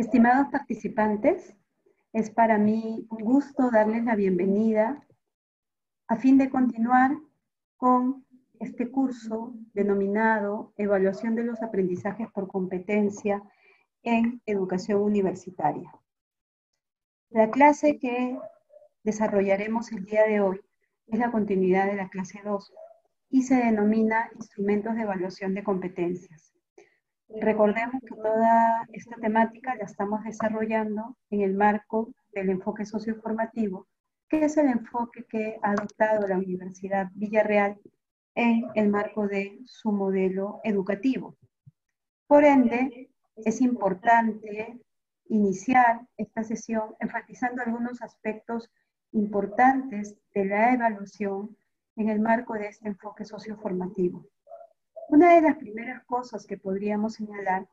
Estimados participantes, es para mí un gusto darles la bienvenida a fin de continuar con este curso denominado Evaluación de los aprendizajes por competencia en educación universitaria. La clase que desarrollaremos el día de hoy es la continuidad de la clase 2 y se denomina Instrumentos de Evaluación de Competencias. Recordemos que toda esta temática la estamos desarrollando en el marco del enfoque socioformativo, que es el enfoque que ha adoptado la Universidad Villarreal en el marco de su modelo educativo. Por ende, es importante iniciar esta sesión enfatizando algunos aspectos importantes de la evaluación en el marco de este enfoque socioformativo. Una de las primeras cosas que podríamos señalar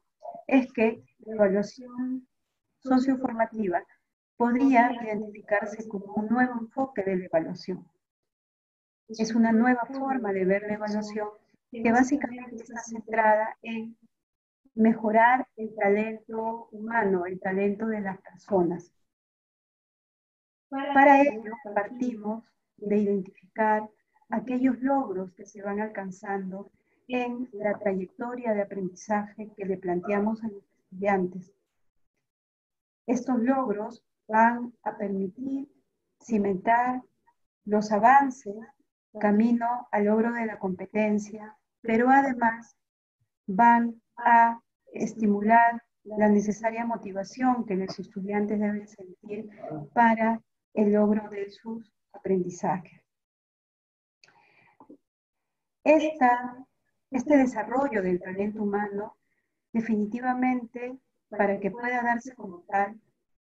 es que la evaluación socioformativa podría identificarse como un nuevo enfoque de la evaluación. Es una nueva forma de ver la evaluación que básicamente está centrada en mejorar el talento humano, el talento de las personas. Para ello partimos de identificar aquellos logros que se van alcanzando en la trayectoria de aprendizaje que le planteamos a los estudiantes. Estos logros van a permitir cimentar los avances camino al logro de la competencia, pero además van a estimular la necesaria motivación que los estudiantes deben sentir para el logro de sus aprendizajes. Este desarrollo del talento humano, definitivamente, para que pueda darse como tal,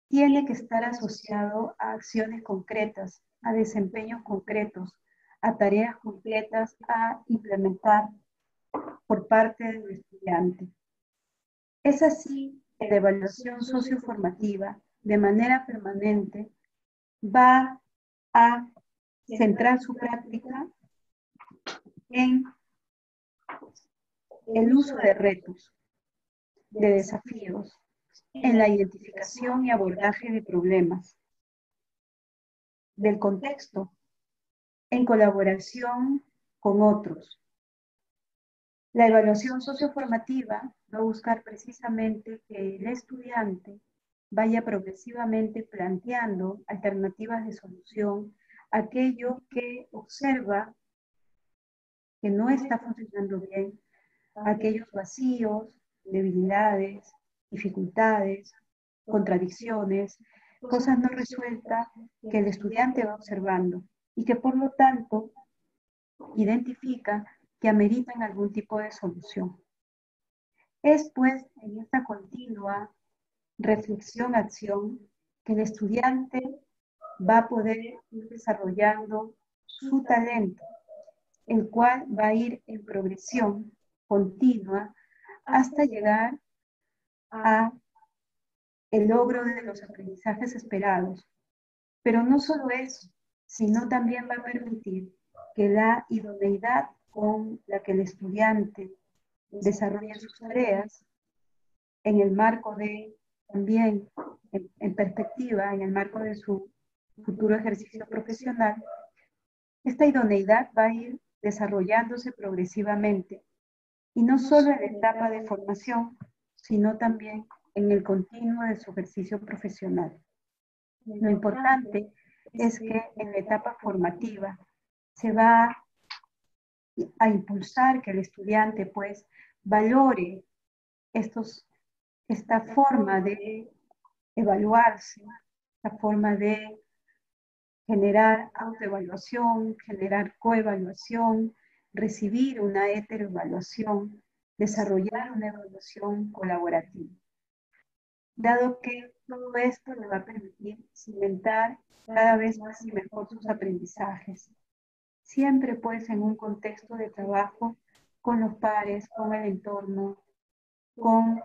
tiene que estar asociado a acciones concretas, a desempeños concretos, a tareas concretas a implementar por parte del estudiante. Es así que la evaluación socioformativa, de manera permanente, va a centrar su práctica en el uso de retos, de desafíos, en la identificación y abordaje de problemas, del contexto, en colaboración con otros. La evaluación socioformativa va a buscar precisamente que el estudiante vaya progresivamente planteando alternativas de solución a aquello que observa que no está funcionando bien, aquellos vacíos, debilidades, dificultades, contradicciones, cosas no resueltas que el estudiante va observando y que por lo tanto identifica que ameritan algún tipo de solución. Es pues en esta continua reflexión-acción que el estudiante va a poder ir desarrollando su talento, el cual va a ir en progresión continua hasta llegar a el logro de los aprendizajes esperados. Pero no solo eso, sino también va a permitir que la idoneidad con la que el estudiante desarrolla sus tareas en el marco de, también en perspectiva, en el marco de su futuro ejercicio profesional, esta idoneidad va a ir desarrollándose progresivamente y no solo en la etapa de formación, sino también en el continuo de su ejercicio profesional. Lo importante es que en la etapa formativa se va a impulsar que el estudiante pues valore esta forma de evaluarse, esta forma de generar autoevaluación, generar coevaluación, recibir una heteroevaluación, desarrollar una evaluación colaborativa. Dado que todo esto le va a permitir cimentar cada vez más y mejor sus aprendizajes. Siempre pues en un contexto de trabajo con los pares, con el entorno, con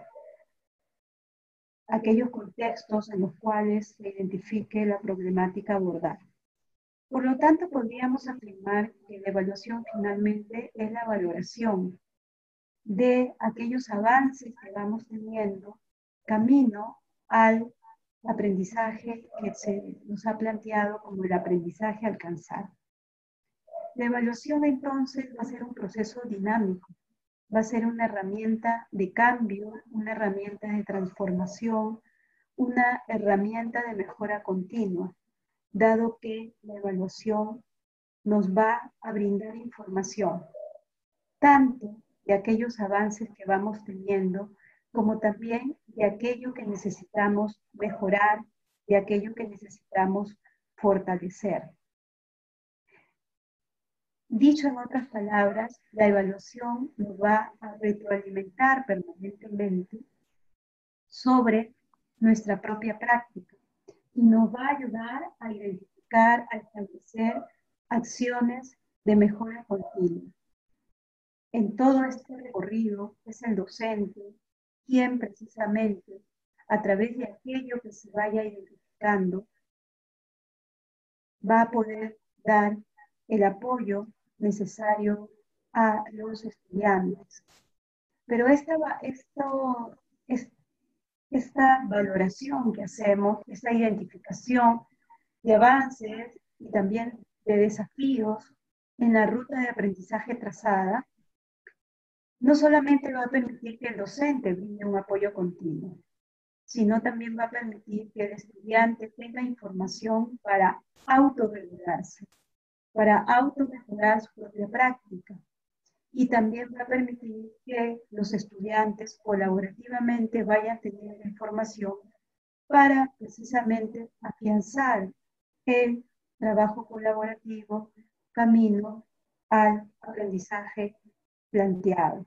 aquellos contextos en los cuales se identifique la problemática abordada. Por lo tanto, podríamos afirmar que la evaluación finalmente es la valoración de aquellos avances que vamos teniendo camino al aprendizaje que se nos ha planteado como el aprendizaje alcanzar. La evaluación entonces va a ser un proceso dinámico, va a ser una herramienta de cambio, una herramienta de transformación, una herramienta de mejora continua, dado que la evaluación nos va a brindar información, tanto de aquellos avances que vamos teniendo, como también de aquello que necesitamos mejorar, de aquello que necesitamos fortalecer. Dicho en otras palabras, la evaluación nos va a retroalimentar permanentemente sobre nuestra propia práctica y nos va a ayudar a identificar, a establecer acciones de mejora continua. En todo este recorrido es el docente quien precisamente, a través de aquello que se vaya identificando, va a poder dar el apoyo necesario a los estudiantes. Pero esta valoración que hacemos, esta identificación de avances y también de desafíos en la ruta de aprendizaje trazada, no solamente va a permitir que el docente brinde un apoyo continuo, sino también va a permitir que el estudiante tenga información para autorregularse, para automejorar su propia práctica. Y también va a permitir que los estudiantes colaborativamente vayan teniendo información para precisamente afianzar el trabajo colaborativo camino al aprendizaje planteado.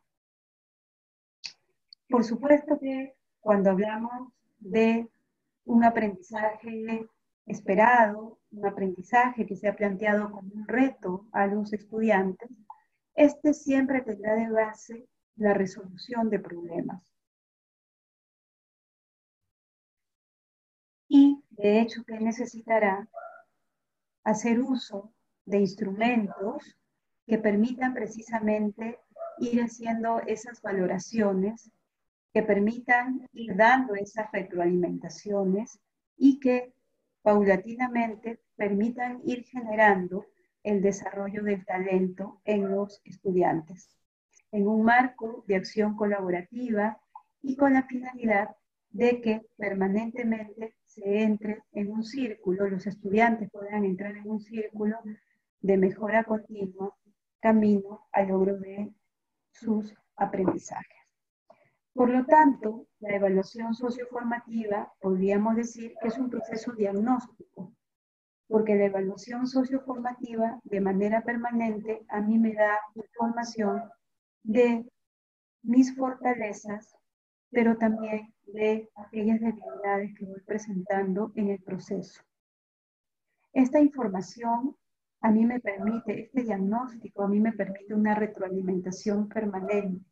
Por supuesto que cuando hablamos de un aprendizaje esperado, un aprendizaje que se ha planteado como un reto a los estudiantes, este siempre tendrá de base la resolución de problemas. Y de hecho que necesitará hacer uso de instrumentos que permitan precisamente ir haciendo esas valoraciones, que permitan ir dando esas retroalimentaciones y que paulatinamente permitan ir generando el desarrollo del talento en los estudiantes, en un marco de acción colaborativa y con la finalidad de que permanentemente se entre en un círculo, los estudiantes puedan entrar en un círculo de mejora continua, camino al logro de sus aprendizajes. Por lo tanto, la evaluación socioformativa podríamos decir que es un proceso diagnóstico, porque la evaluación socioformativa de manera permanente a mí me da información de mis fortalezas, pero también de aquellas debilidades que voy presentando en el proceso. Esta información a mí me permite, este diagnóstico a mí me permite una retroalimentación permanente.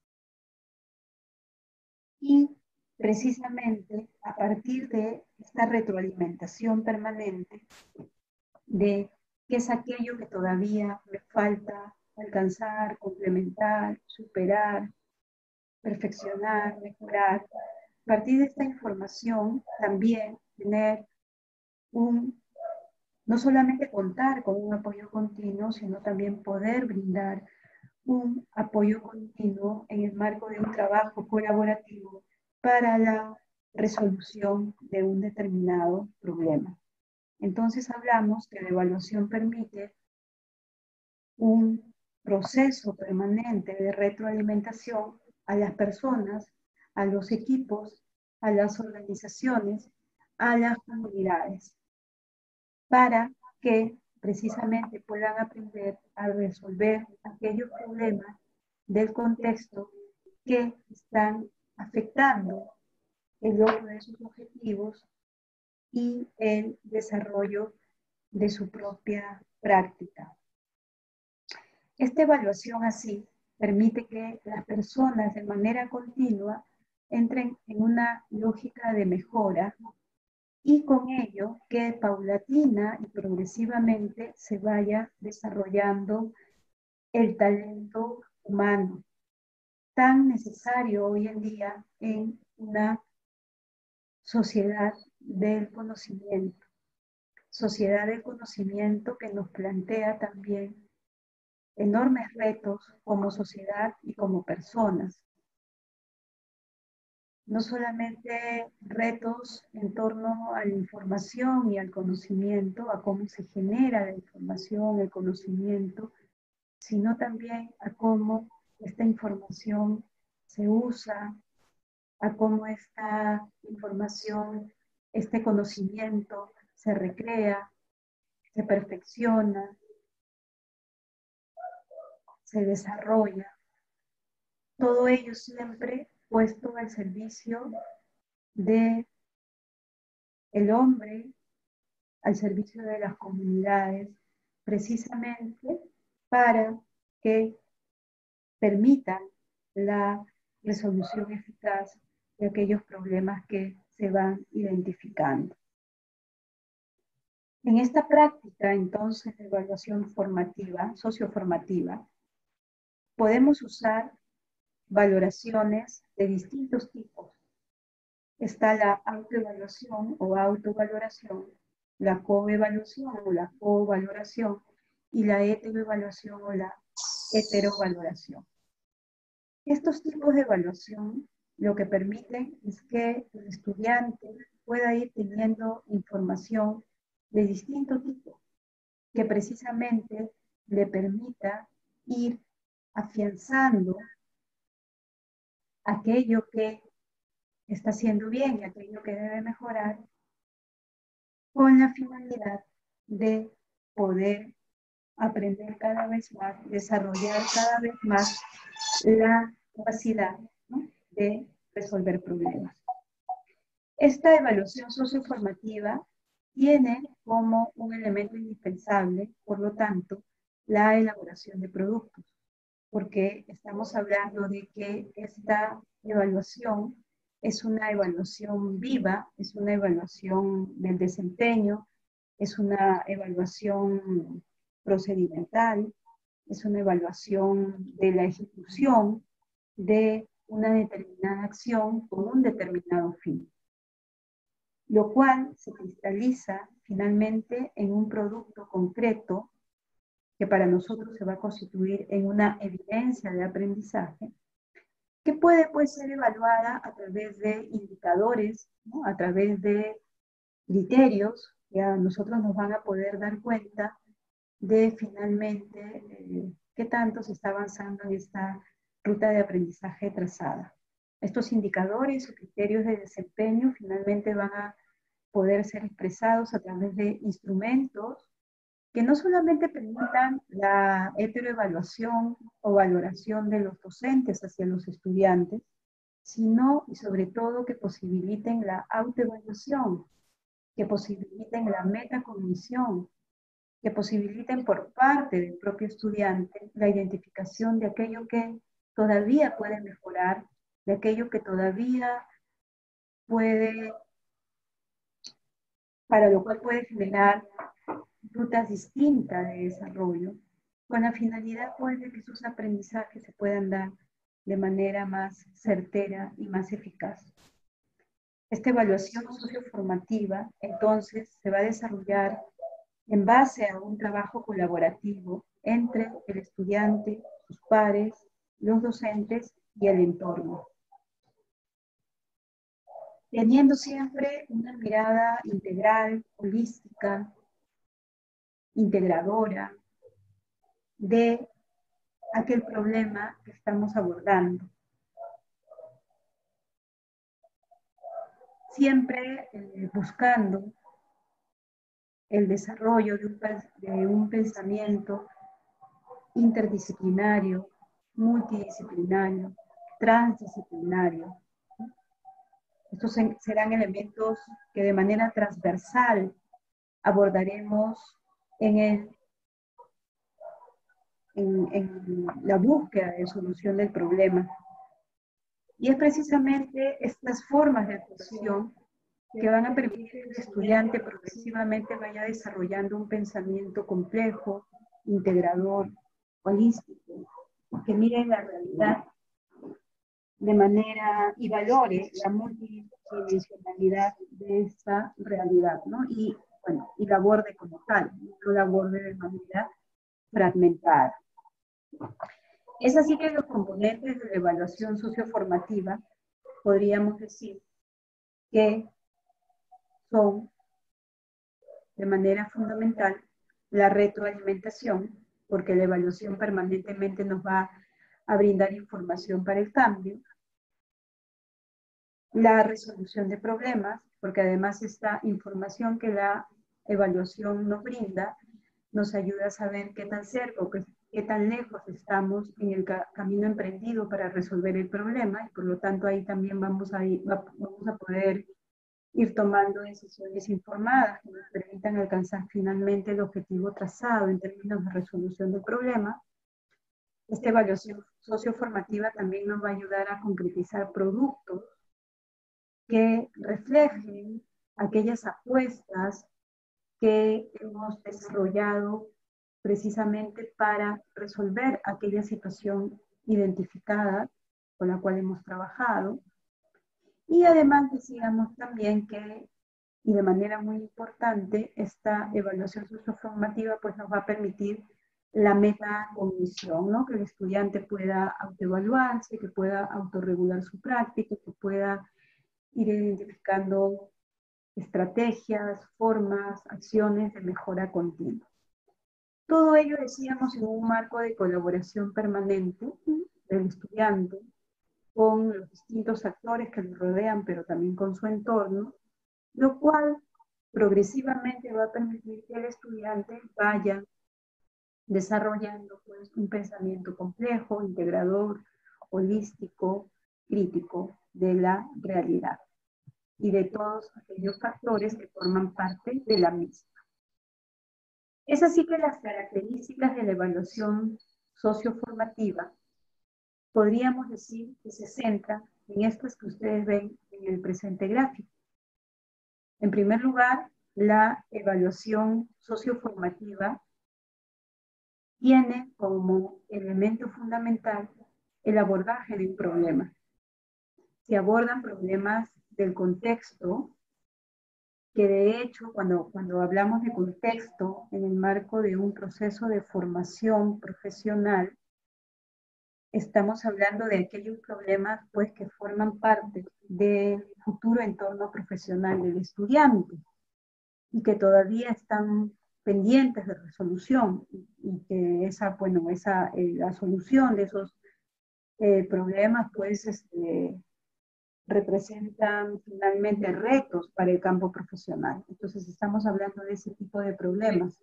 Y precisamente a partir de esta retroalimentación permanente, de qué es aquello que todavía me falta alcanzar, complementar, superar, perfeccionar, mejorar. A partir de esta información, también tener no solamente contar con un apoyo continuo, sino también poder brindar un apoyo continuo en el marco de un trabajo colaborativo para la resolución de un determinado problema. Entonces hablamos que la evaluación permite un proceso permanente de retroalimentación a las personas, a los equipos, a las organizaciones, a las comunidades, para que precisamente puedan aprender a resolver aquellos problemas del contexto que están afectando el logro de sus objetivos y el desarrollo de su propia práctica. Esta evaluación así permite que las personas de manera continua entren en una lógica de mejora y con ello que paulatina y progresivamente se vaya desarrollando el talento humano tan necesario hoy en día en una sociedad del conocimiento. Sociedad del conocimiento que nos plantea también enormes retos como sociedad y como personas. No solamente retos en torno a la información y al conocimiento, a cómo se genera la información, el conocimiento, sino también a cómo esta información se usa, a cómo esta información, este conocimiento se recrea, se perfecciona, se desarrolla. Todo ello siempre puesto al servicio de el hombre, al servicio de las comunidades, precisamente para que permitan la resolución eficaz de aquellos problemas que se van identificando. En esta práctica, entonces, de evaluación formativa, socioformativa, podemos usar valoraciones de distintos tipos. Está la autoevaluación o autovaloración, la coevaluación o la covaloración y la heteroevaluación o la heterovaloración. Estos tipos de evaluación lo que permiten es que el estudiante pueda ir teniendo información de distinto tipo, que precisamente le permita ir afianzando aquello que está haciendo bien y aquello que debe mejorar, con la finalidad de poder aprender cada vez más, desarrollar cada vez más la capacidad, ¿no?, de resolver problemas. Esta evaluación socioformativa tiene como un elemento indispensable, por lo tanto, la elaboración de productos, porque estamos hablando de que esta evaluación es una evaluación viva, es una evaluación del desempeño, es una evaluación procedimental, es una evaluación de la ejecución de una determinada acción con un determinado fin, lo cual se cristaliza finalmente en un producto concreto que para nosotros se va a constituir en una evidencia de aprendizaje, que puede pues ser evaluada a través de indicadores, ¿no?, a través de criterios que a nosotros nos van a poder dar cuenta de finalmente qué tanto se está avanzando en esta ruta de aprendizaje trazada. Estos indicadores o criterios de desempeño finalmente van a poder ser expresados a través de instrumentos que no solamente permitan la heteroevaluación o valoración de los docentes hacia los estudiantes, sino y sobre todo que posibiliten la autoevaluación, que posibiliten la metacognición, que posibiliten por parte del propio estudiante la identificación de aquello que todavía puede mejorar, de aquello que todavía puede, para lo cual puede generar rutas distintas de desarrollo, con la finalidad pues de que sus aprendizajes se puedan dar de manera más certera y más eficaz. Esta evaluación socioformativa entonces se va a desarrollar en base a un trabajo colaborativo entre el estudiante, sus pares, los docentes y el entorno, teniendo siempre una mirada integral, holística, integradora de aquel problema que estamos abordando. Siempre buscando el desarrollo de un pensamiento interdisciplinario, multidisciplinario, transdisciplinario. Estos serán elementos que de manera transversal abordaremos en la búsqueda de solución del problema. Y es precisamente estas formas de actuación que van a permitir que el estudiante progresivamente vaya desarrollando un pensamiento complejo, integrador, holístico, que mire la realidad de manera y valore la multidimensionalidad de esta realidad, ¿no? Y, bueno, y la aborde como tal, no la aborde de manera fragmentada. Es así que los componentes de la evaluación socioformativa podríamos decir que son de manera fundamental la retroalimentación, porque la evaluación permanentemente nos va a brindar información para el cambio, la resolución de problemas, porque además esta información que la evaluación nos brinda nos ayuda a saber qué tan cerca o qué tan lejos estamos en el camino emprendido para resolver el problema, y por lo tanto ahí también vamos a poder ir tomando decisiones informadas que nos permitan alcanzar finalmente el objetivo trazado en términos de resolución del problema. Esta evaluación socioformativa también nos va a ayudar a concretizar productos que reflejen aquellas apuestas que hemos desarrollado precisamente para resolver aquella situación identificada con la cual hemos trabajado. Y además decíamos también que, y de manera muy importante, esta evaluación socioformativa pues nos va a permitir la metacognición, ¿no? Que el estudiante pueda autoevaluarse, que pueda autorregular su práctica, que pueda ir identificando estrategias, formas, acciones de mejora continua. Todo ello, decíamos, en un marco de colaboración permanente del estudiante con los distintos actores que lo rodean, pero también con su entorno, lo cual progresivamente va a permitir que el estudiante vaya desarrollando pues, un pensamiento complejo, integrador, holístico, crítico de la realidad y de todos aquellos factores que forman parte de la misma. Es así que las características de la evaluación socioformativa podríamos decir que se centran en estas que ustedes ven en el presente gráfico. En primer lugar, la evaluación socioformativa tiene como elemento fundamental el abordaje de un problema. Se abordan problemas del contexto, que de hecho, cuando hablamos de contexto en el marco de un proceso de formación profesional, estamos hablando de aquellos problemas pues, que forman parte del futuro entorno profesional del estudiante y que todavía están pendientes de resolución, y que la solución de esos problemas pues representan finalmente retos para el campo profesional. Entonces estamos hablando de ese tipo de problemas,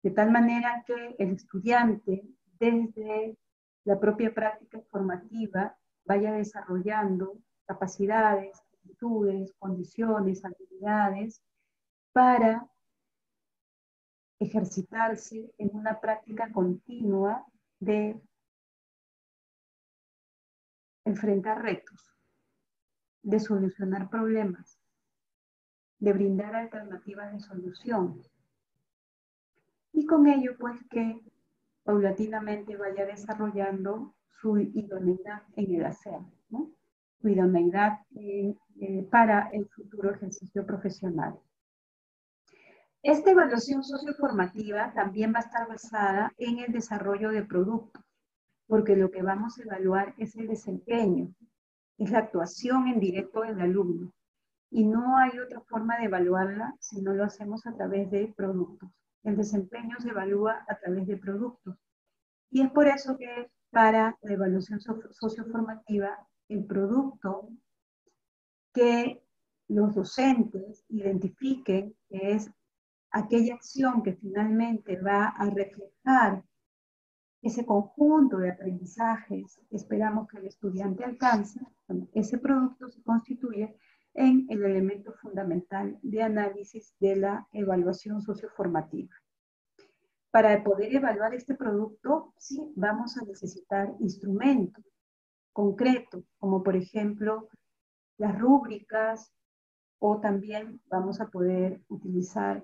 de tal manera que el estudiante desde la propia práctica formativa vaya desarrollando capacidades, actitudes, condiciones, habilidades para ejercitarse en una práctica continua de enfrentar retos, de solucionar problemas, de brindar alternativas de solución. Y con ello, pues, que paulatinamente vaya desarrollando su idoneidad en el hacer, ¿no? Su idoneidad para el futuro ejercicio profesional. Esta evaluación socioformativa también va a estar basada en el desarrollo de productos, porque lo que vamos a evaluar es el desempeño, es la actuación en directo del alumno. Y no hay otra forma de evaluarla si no lo hacemos a través de productos. El desempeño se evalúa a través de productos. Y es por eso que para la evaluación socioformativa, el producto que los docentes identifiquen que es aquella acción que finalmente va a reflejar ese conjunto de aprendizajes que esperamos que el estudiante alcance, ese producto se constituye en el elemento fundamental de análisis de la evaluación socioformativa. Para poder evaluar este producto, sí, vamos a necesitar instrumentos concretos, como por ejemplo las rúbricas, o también vamos a poder utilizar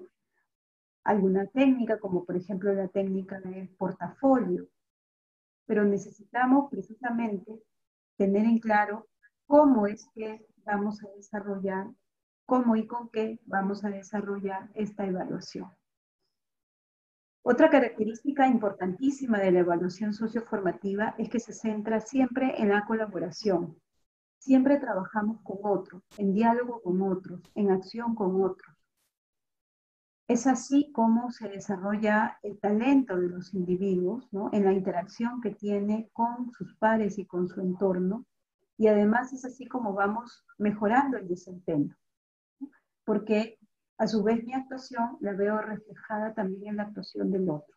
alguna técnica, como por ejemplo la técnica del portafolio. Pero necesitamos precisamente tener en claro cómo es que vamos a desarrollar, cómo y con qué vamos a desarrollar esta evaluación. Otra característica importantísima de la evaluación socioformativa es que se centra siempre en la colaboración. Siempre trabajamos con otros, en diálogo con otros, en acción con otros. Es así como se desarrolla el talento de los individuos, ¿no? En la interacción que tiene con sus pares y con su entorno. Y además es así como vamos mejorando el desempeño. Porque a su vez mi actuación la veo reflejada también en la actuación del otro.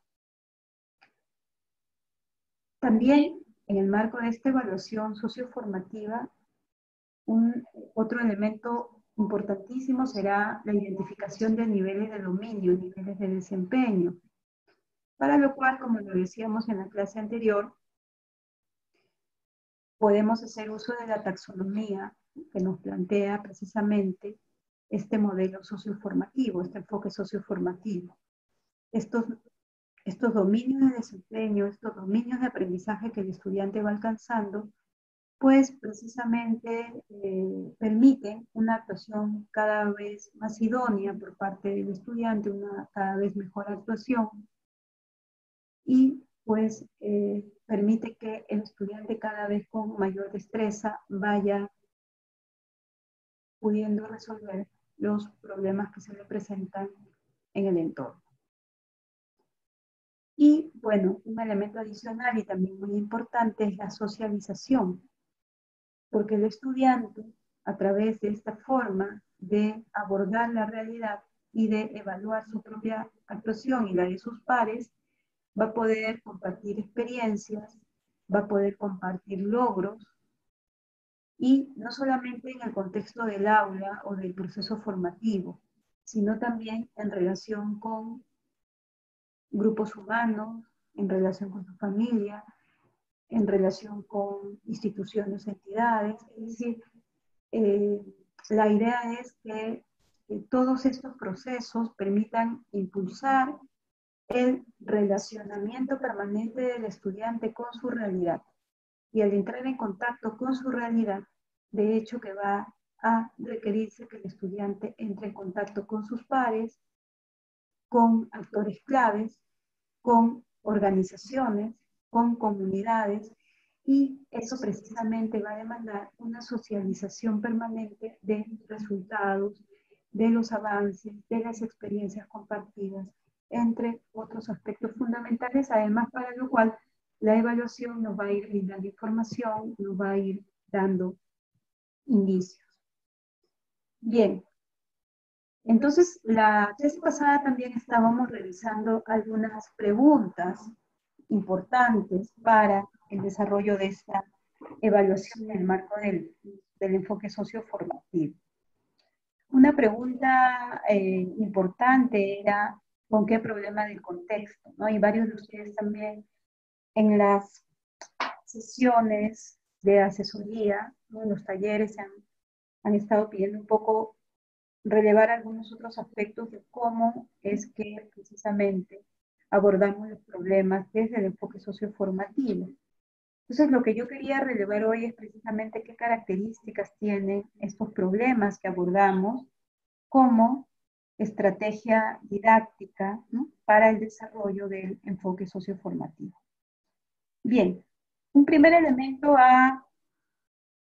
También en el marco de esta evaluación socioformativa, otro elemento importantísimo será la identificación de niveles de dominio, niveles de desempeño, para lo cual, como lo decíamos en la clase anterior, podemos hacer uso de la taxonomía que nos plantea precisamente este modelo socioformativo, este enfoque socioformativo. Estos dominios de desempeño, estos dominios de aprendizaje que el estudiante va alcanzando, pues precisamente permiten una actuación cada vez más idónea por parte del estudiante, una cada vez mejor actuación, y pues permite que el estudiante cada vez con mayor destreza vaya pudiendo resolver los problemas que se le presentan en el entorno. Y bueno, un elemento adicional y también muy importante es la socialización, porque el estudiante, a través de esta forma de abordar la realidad y de evaluar su propia actuación y la de sus pares, va a poder compartir experiencias, va a poder compartir logros, y no solamente en el contexto del aula o del proceso formativo, sino también en relación con grupos humanos, en relación con su familia, en relación con instituciones, entidades. Es decir, la idea es que todos estos procesos permitan impulsar el relacionamiento permanente del estudiante con su realidad. Y al entrar en contacto con su realidad, de hecho que va a requerirse que el estudiante entre en contacto con sus pares, con actores claves, con organizaciones, con comunidades, y eso precisamente va a demandar una socialización permanente de resultados, de los avances, de las experiencias compartidas, entre otros aspectos fundamentales, además para lo cual la evaluación nos va a ir brindando información, nos va a ir dando indicios. Bien, entonces la clase pasada también estábamos revisando algunas preguntas importantes para el desarrollo de esta evaluación en el marco del enfoque socioformativo. Una pregunta importante era con qué problema del contexto, ¿no? Y varios de ustedes también en las sesiones de asesoría, ¿no? En los talleres han estado pidiendo un poco relevar algunos otros aspectos de cómo es que precisamente abordamos los problemas desde el enfoque socioformativo. Entonces, lo que yo quería relevar hoy es precisamente qué características tienen estos problemas que abordamos como estrategia didáctica, ¿no? Para el desarrollo del enfoque socioformativo. Bien, un primer elemento a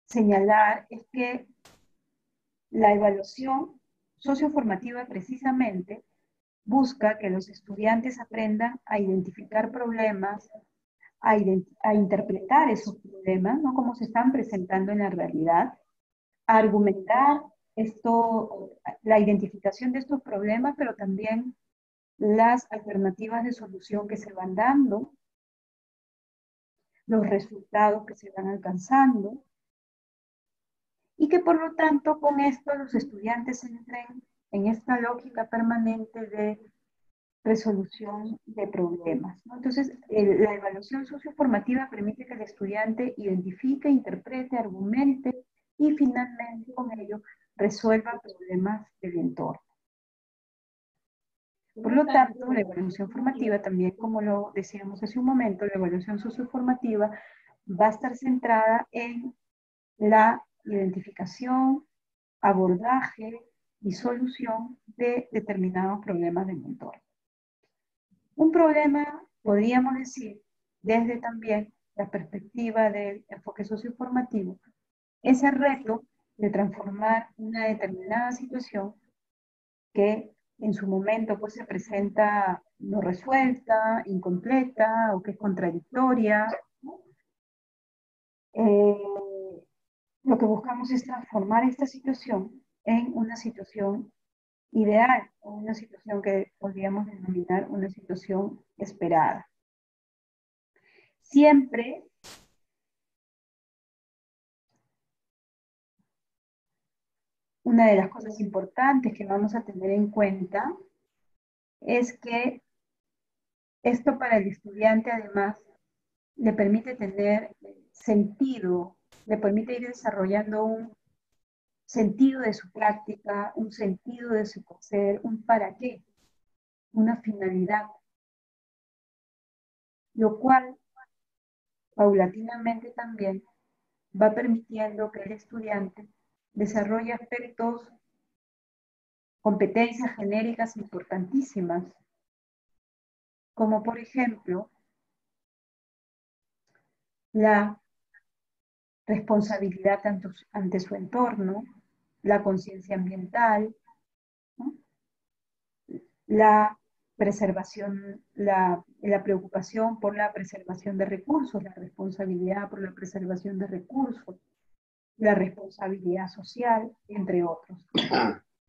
señalar es que la evaluación socioformativa precisamente busca que los estudiantes aprendan a identificar problemas, a interpretar esos problemas, ¿no? Cómo se están presentando en la realidad, a argumentar la identificación de estos problemas, pero también las alternativas de solución que se van dando, los resultados que se van alcanzando, y que por lo tanto con esto los estudiantes entren en esta lógica permanente de resolución de problemas, ¿no? Entonces, la evaluación socioformativa permite que el estudiante identifique, interprete, argumente y finalmente con ello resuelva problemas del entorno. Por lo tanto, la evaluación formativa también, como lo decíamos hace un momento, la evaluación socioformativa va a estar centrada en la identificación, abordaje y solución de determinados problemas del entorno. Un problema, podríamos decir, desde también la perspectiva del enfoque socioformativo, es el reto de transformar una determinada situación que en su momento pues, se presenta no resuelta, incompleta o que es contradictoria, ¿no? Lo que buscamos es transformar esta situación en una situación ideal o una situación que podríamos denominar una situación esperada. Siempre una de las cosas importantes que vamos a tener en cuenta es que esto para el estudiante además le permite tener sentido, le permite ir desarrollando un sentido de su práctica, un sentido de su hacer, un para qué, una finalidad, lo cual paulatinamente también va permitiendo que el estudiante desarrolle aspectos, competencias genéricas importantísimas, como por ejemplo la responsabilidad ante su entorno, la conciencia ambiental, ¿no? La preservación, la preocupación por la preservación de recursos, la responsabilidad por la preservación de recursos, la responsabilidad social, entre otros.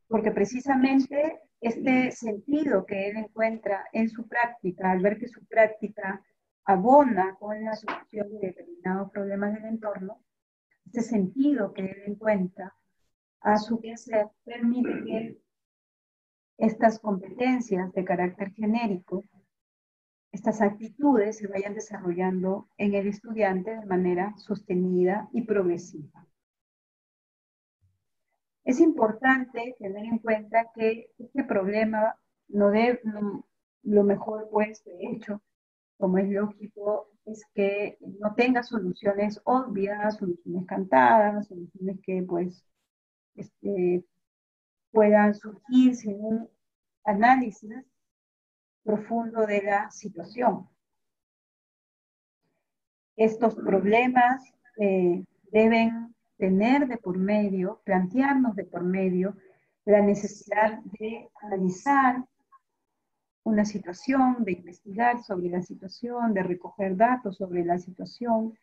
Porque precisamente este sentido que él encuentra en su práctica, al ver que su práctica abona con la solución de determinados problemas del entorno, este sentido que él encuentra a su quehacer permite que estas competencias de carácter genérico, estas actitudes se vayan desarrollando en el estudiante de manera sostenida y progresiva. Es importante tener en cuenta que este problema no debe, lo mejor pues de hecho, como es lógico, es que no tenga soluciones obvias, soluciones cantadas, soluciones que pues puedan surgir sin un análisis profundo de la situación. Estos problemas deben tener de por medio, plantearnos de por medio, la necesidad de analizar una situación, de investigar sobre la situación, de recoger datos sobre la situación,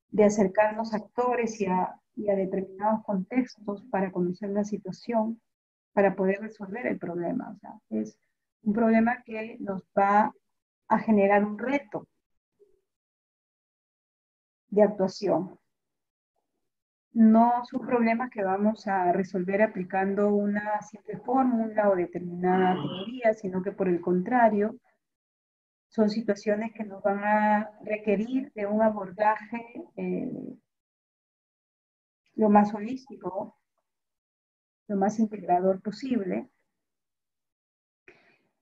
de acercarnos a actores y a determinados contextos para conocer la situación, para poder resolver el problema. O sea, es un problema que nos va a generar un reto de actuación. No son problemas que vamos a resolver aplicando una simple fórmula o determinada teoría, sino que por el contrario, son situaciones que nos van a requerir de un abordaje lo más holístico, lo más integrador posible.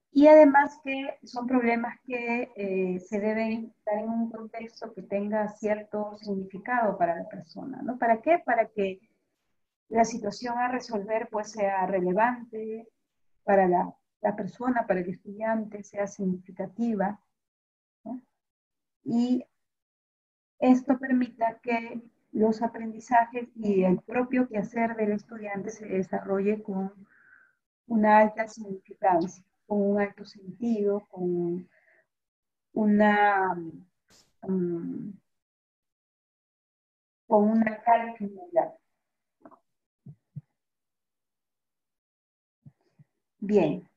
Y además que son problemas que se deben dar en un contexto que tenga cierto significado para la persona, ¿no? ¿Para qué? Para que la situación a resolver pues sea relevante para la persona, para el estudiante, sea significativa, ¿no? Y esto permita que los aprendizajes y el propio quehacer del estudiante se desarrolle con una alta significancia, con un alto sentido, con una, um, con una carga finalidad. Bien.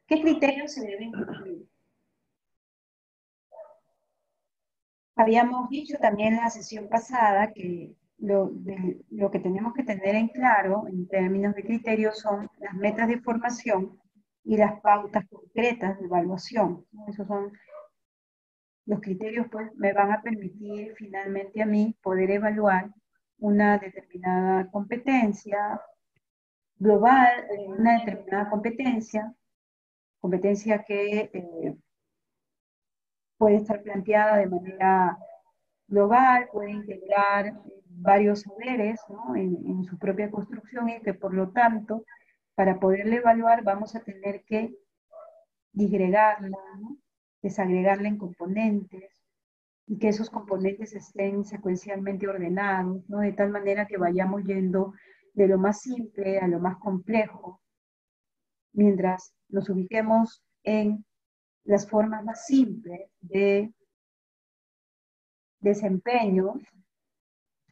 ¿Qué criterios se deben cumplir? Habíamos dicho también en la sesión pasada que lo que tenemos que tener en claro en términos de criterios son las metas de formación y las pautas concretas de evaluación. Esos son los criterios, pues me van a permitir finalmente a mí poder evaluar una determinada competencia global, una determinada competencia que puede estar planteada de manera global, puede integrar varios saberes, ¿no? en su propia construcción y que por lo tanto, para poderle evaluar vamos a tener que disgregarla, ¿no? Desagregarla en componentes y que esos componentes estén secuencialmente ordenados, ¿no? De tal manera que vayamos yendo de lo más simple a lo más complejo, mientras nos ubiquemos en las formas más simples de desempeño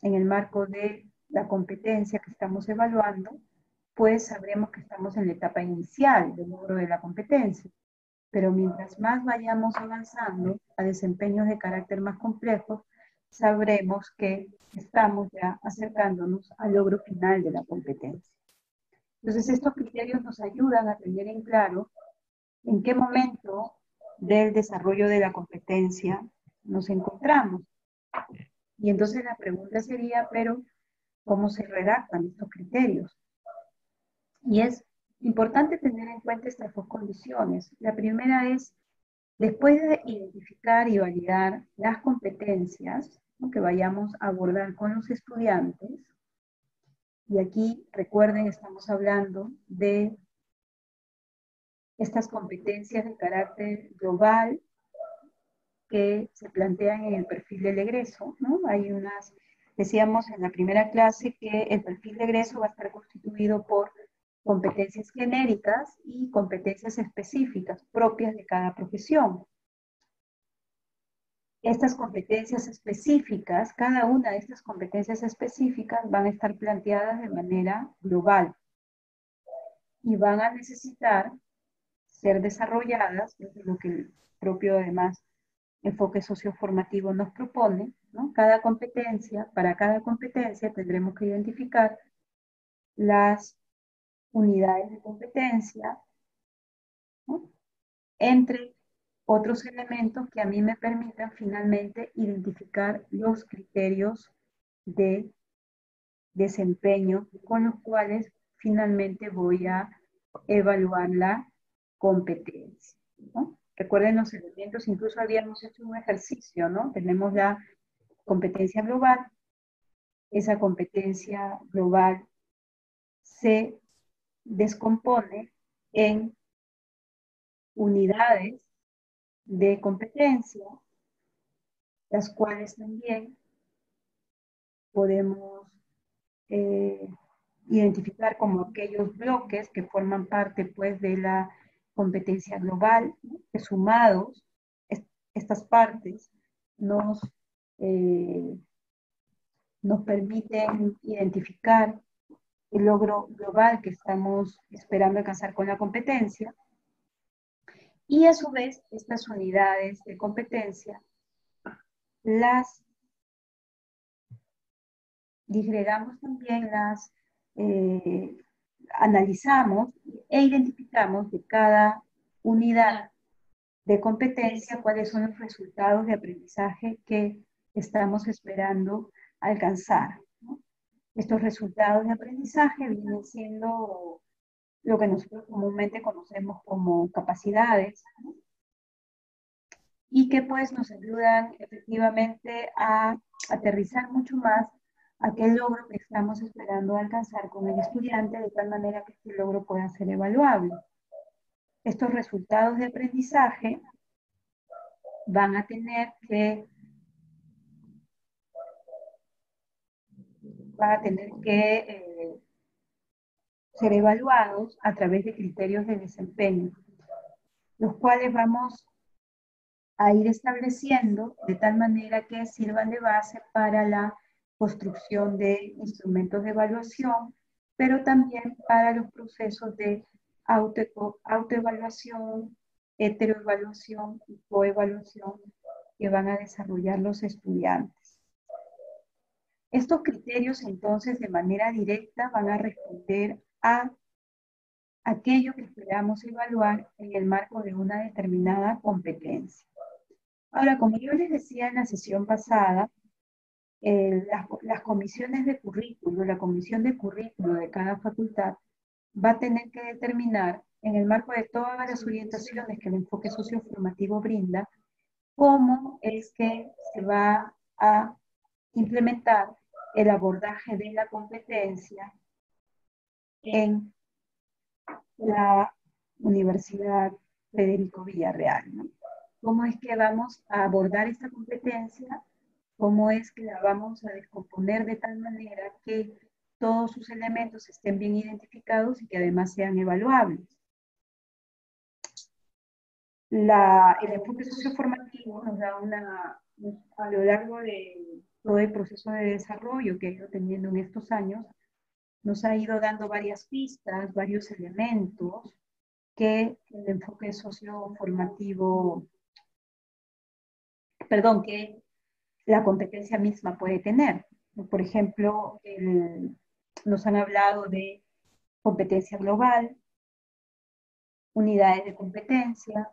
en el marco de la competencia que estamos evaluando, pues sabremos que estamos en la etapa inicial del logro de la competencia. Pero mientras más vayamos avanzando a desempeños de carácter más complejo, sabremos que estamos ya acercándonos al logro final de la competencia. Entonces, estos criterios nos ayudan a tener en claro en qué momento del desarrollo de la competencia nos encontramos. Y entonces la pregunta sería, pero, ¿cómo se redactan estos criterios? Y es importante tener en cuenta estas dos condiciones. La primera es, después de identificar y validar las competencias, ¿no?, que vayamos a abordar con los estudiantes, y aquí recuerden, estamos hablando de estas competencias de carácter global que se plantean en el perfil del egreso, ¿no? Hay unas, decíamos en la primera clase que el perfil de egreso va a estar constituido por competencias genéricas y competencias específicas propias de cada profesión. Estas competencias específicas, cada una de estas competencias específicas van a estar planteadas de manera global y van a necesitar ser desarrolladas, desde lo que el propio además enfoque socioformativo nos propone, ¿no? Cada competencia, para cada competencia tendremos que identificar las unidades de competencia, ¿no?, entre otros elementos que a mí me permitan finalmente identificar los criterios de desempeño con los cuales finalmente voy a evaluar la competencia, ¿no? Recuerden los elementos, incluso habíamos hecho un ejercicio, ¿no? Tenemos la competencia global. Esa competencia global se descompone en unidades de competencia, las cuales también podemos identificar como aquellos bloques que forman parte, pues, de la competencia global, ¿no?, que sumados estas partes nos permiten identificar el logro global que estamos esperando alcanzar con la competencia. Y a su vez, estas unidades de competencia las disgregamos también, las analizamos e identificamos de cada unidad de competencia cuáles son los resultados de aprendizaje que estamos esperando alcanzar, ¿no? Estos resultados de aprendizaje vienen siendo lo que nosotros comúnmente conocemos como capacidades, ¿no?, y que pues nos ayudan efectivamente a aterrizar mucho más aquel logro que estamos esperando alcanzar con el estudiante, de tal manera que este logro pueda ser evaluable. Estos resultados de aprendizaje van a tener que ser evaluados a través de criterios de desempeño, los cuales vamos a ir estableciendo de tal manera que sirvan de base para la construcción de instrumentos de evaluación, pero también para los procesos de autoevaluación, heteroevaluación y coevaluación que van a desarrollar los estudiantes. Estos criterios, entonces, de manera directa van a responder a aquello que esperamos evaluar en el marco de una determinada competencia. Ahora, como yo les decía en la sesión pasada, las comisiones de currículo, la comisión de currículo de cada facultad va a tener que determinar, en el marco de todas las orientaciones que el enfoque socioformativo brinda, cómo es que se va a implementar el abordaje de la competencia en la Universidad Federico Villarreal, ¿no? ¿Cómo es que vamos a abordar esta competencia? ¿Cómo es que la vamos a descomponer de tal manera que todos sus elementos estén bien identificados y que además sean evaluables? El enfoque socioformativo nos da a lo largo de todo el proceso de desarrollo que ha ido teniendo en estos años, nos ha ido dando varias pistas, varios elementos que el enfoque socioformativo, perdón, que la competencia misma puede tener. Por ejemplo, nos han hablado de competencia global, unidades de competencia,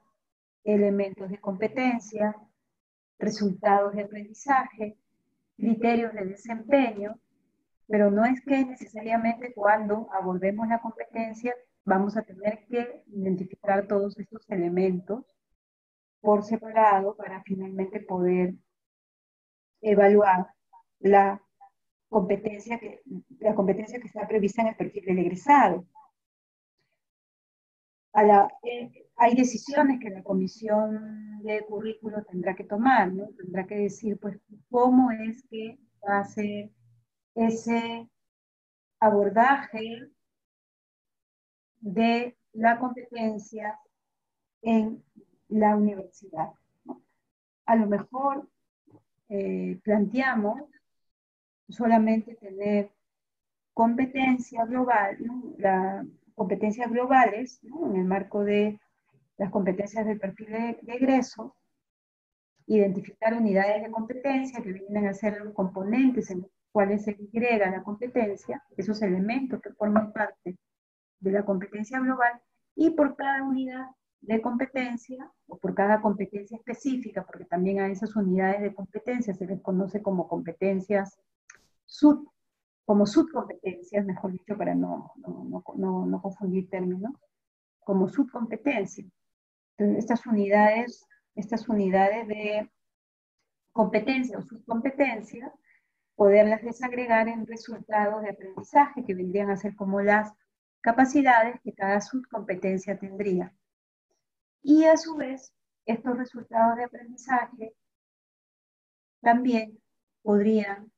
elementos de competencia, resultados de aprendizaje, criterios de desempeño, pero no es que necesariamente cuando abordemos la competencia vamos a tener que identificar todos estos elementos por separado para finalmente poder evaluar la la competencia que está prevista en el perfil del egresado. Hay decisiones que la comisión de currículo tendrá que tomar, ¿no? Tendrá que decir, pues, cómo es que va a ser ese abordaje de la competencia en la universidad, ¿no? A lo mejor planteamos solamente tener competencia global, ¿no? Competencias globales, ¿no? En el marco de las competencias del perfil de egreso, identificar unidades de competencia que vienen a ser los componentes en los cuales se agrega la competencia, esos elementos que forman parte de la competencia global, y por cada unidad de competencia, o por cada competencia específica, porque también a esas unidades de competencia se les conoce como competencias como subcompetencias, mejor dicho, para no confundir términos, como subcompetencia. Entonces, estas unidades de competencia o subcompetencia, poderlas desagregar en resultados de aprendizaje que vendrían a ser como las capacidades que cada subcompetencia tendría. Y a su vez, estos resultados de aprendizaje también podrían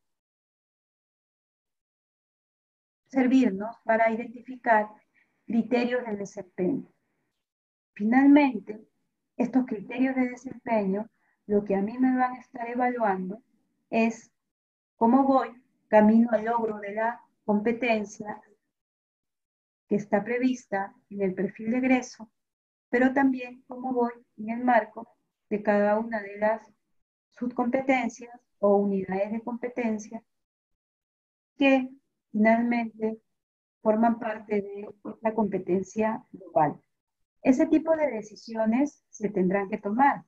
servirnos para identificar criterios de desempeño. Finalmente, estos criterios de desempeño, lo que a mí me van a estar evaluando es cómo voy camino al logro de la competencia que está prevista en el perfil de egreso, pero también cómo voy en el marco de cada una de las subcompetencias o unidades de competencia que finalmente forman parte de la competencia global. Ese tipo de decisiones se tendrán que tomar.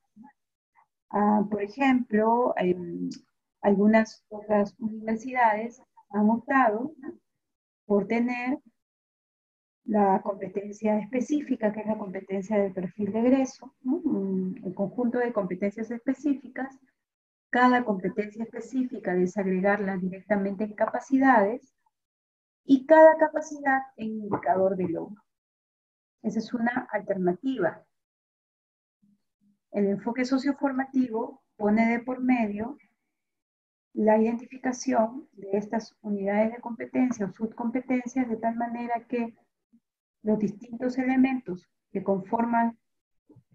Por ejemplo, algunas otras universidades han optado por tener la competencia específica, que es la competencia del perfil de egreso, ¿no? El conjunto de competencias específicas, cada competencia específica desagregarla directamente en capacidades y cada capacidad en indicador de logro. Esa es una alternativa. El enfoque socioformativo pone de por medio la identificación de estas unidades de competencia o subcompetencias de tal manera que los distintos elementos que conforman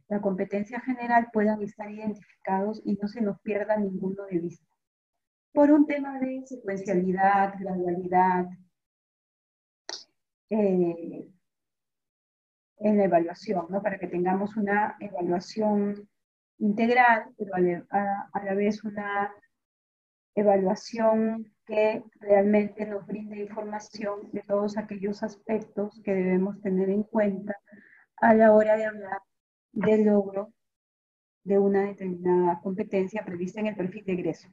la competencia general puedan estar identificados y no se nos pierda ninguno de vista. Por un tema de secuencialidad, gradualidad, en la evaluación, ¿no? Para que tengamos una evaluación integral, pero a la vez una evaluación que realmente nos brinde información de todos aquellos aspectos que debemos tener en cuenta a la hora de hablar del logro de una determinada competencia prevista en el perfil de egreso.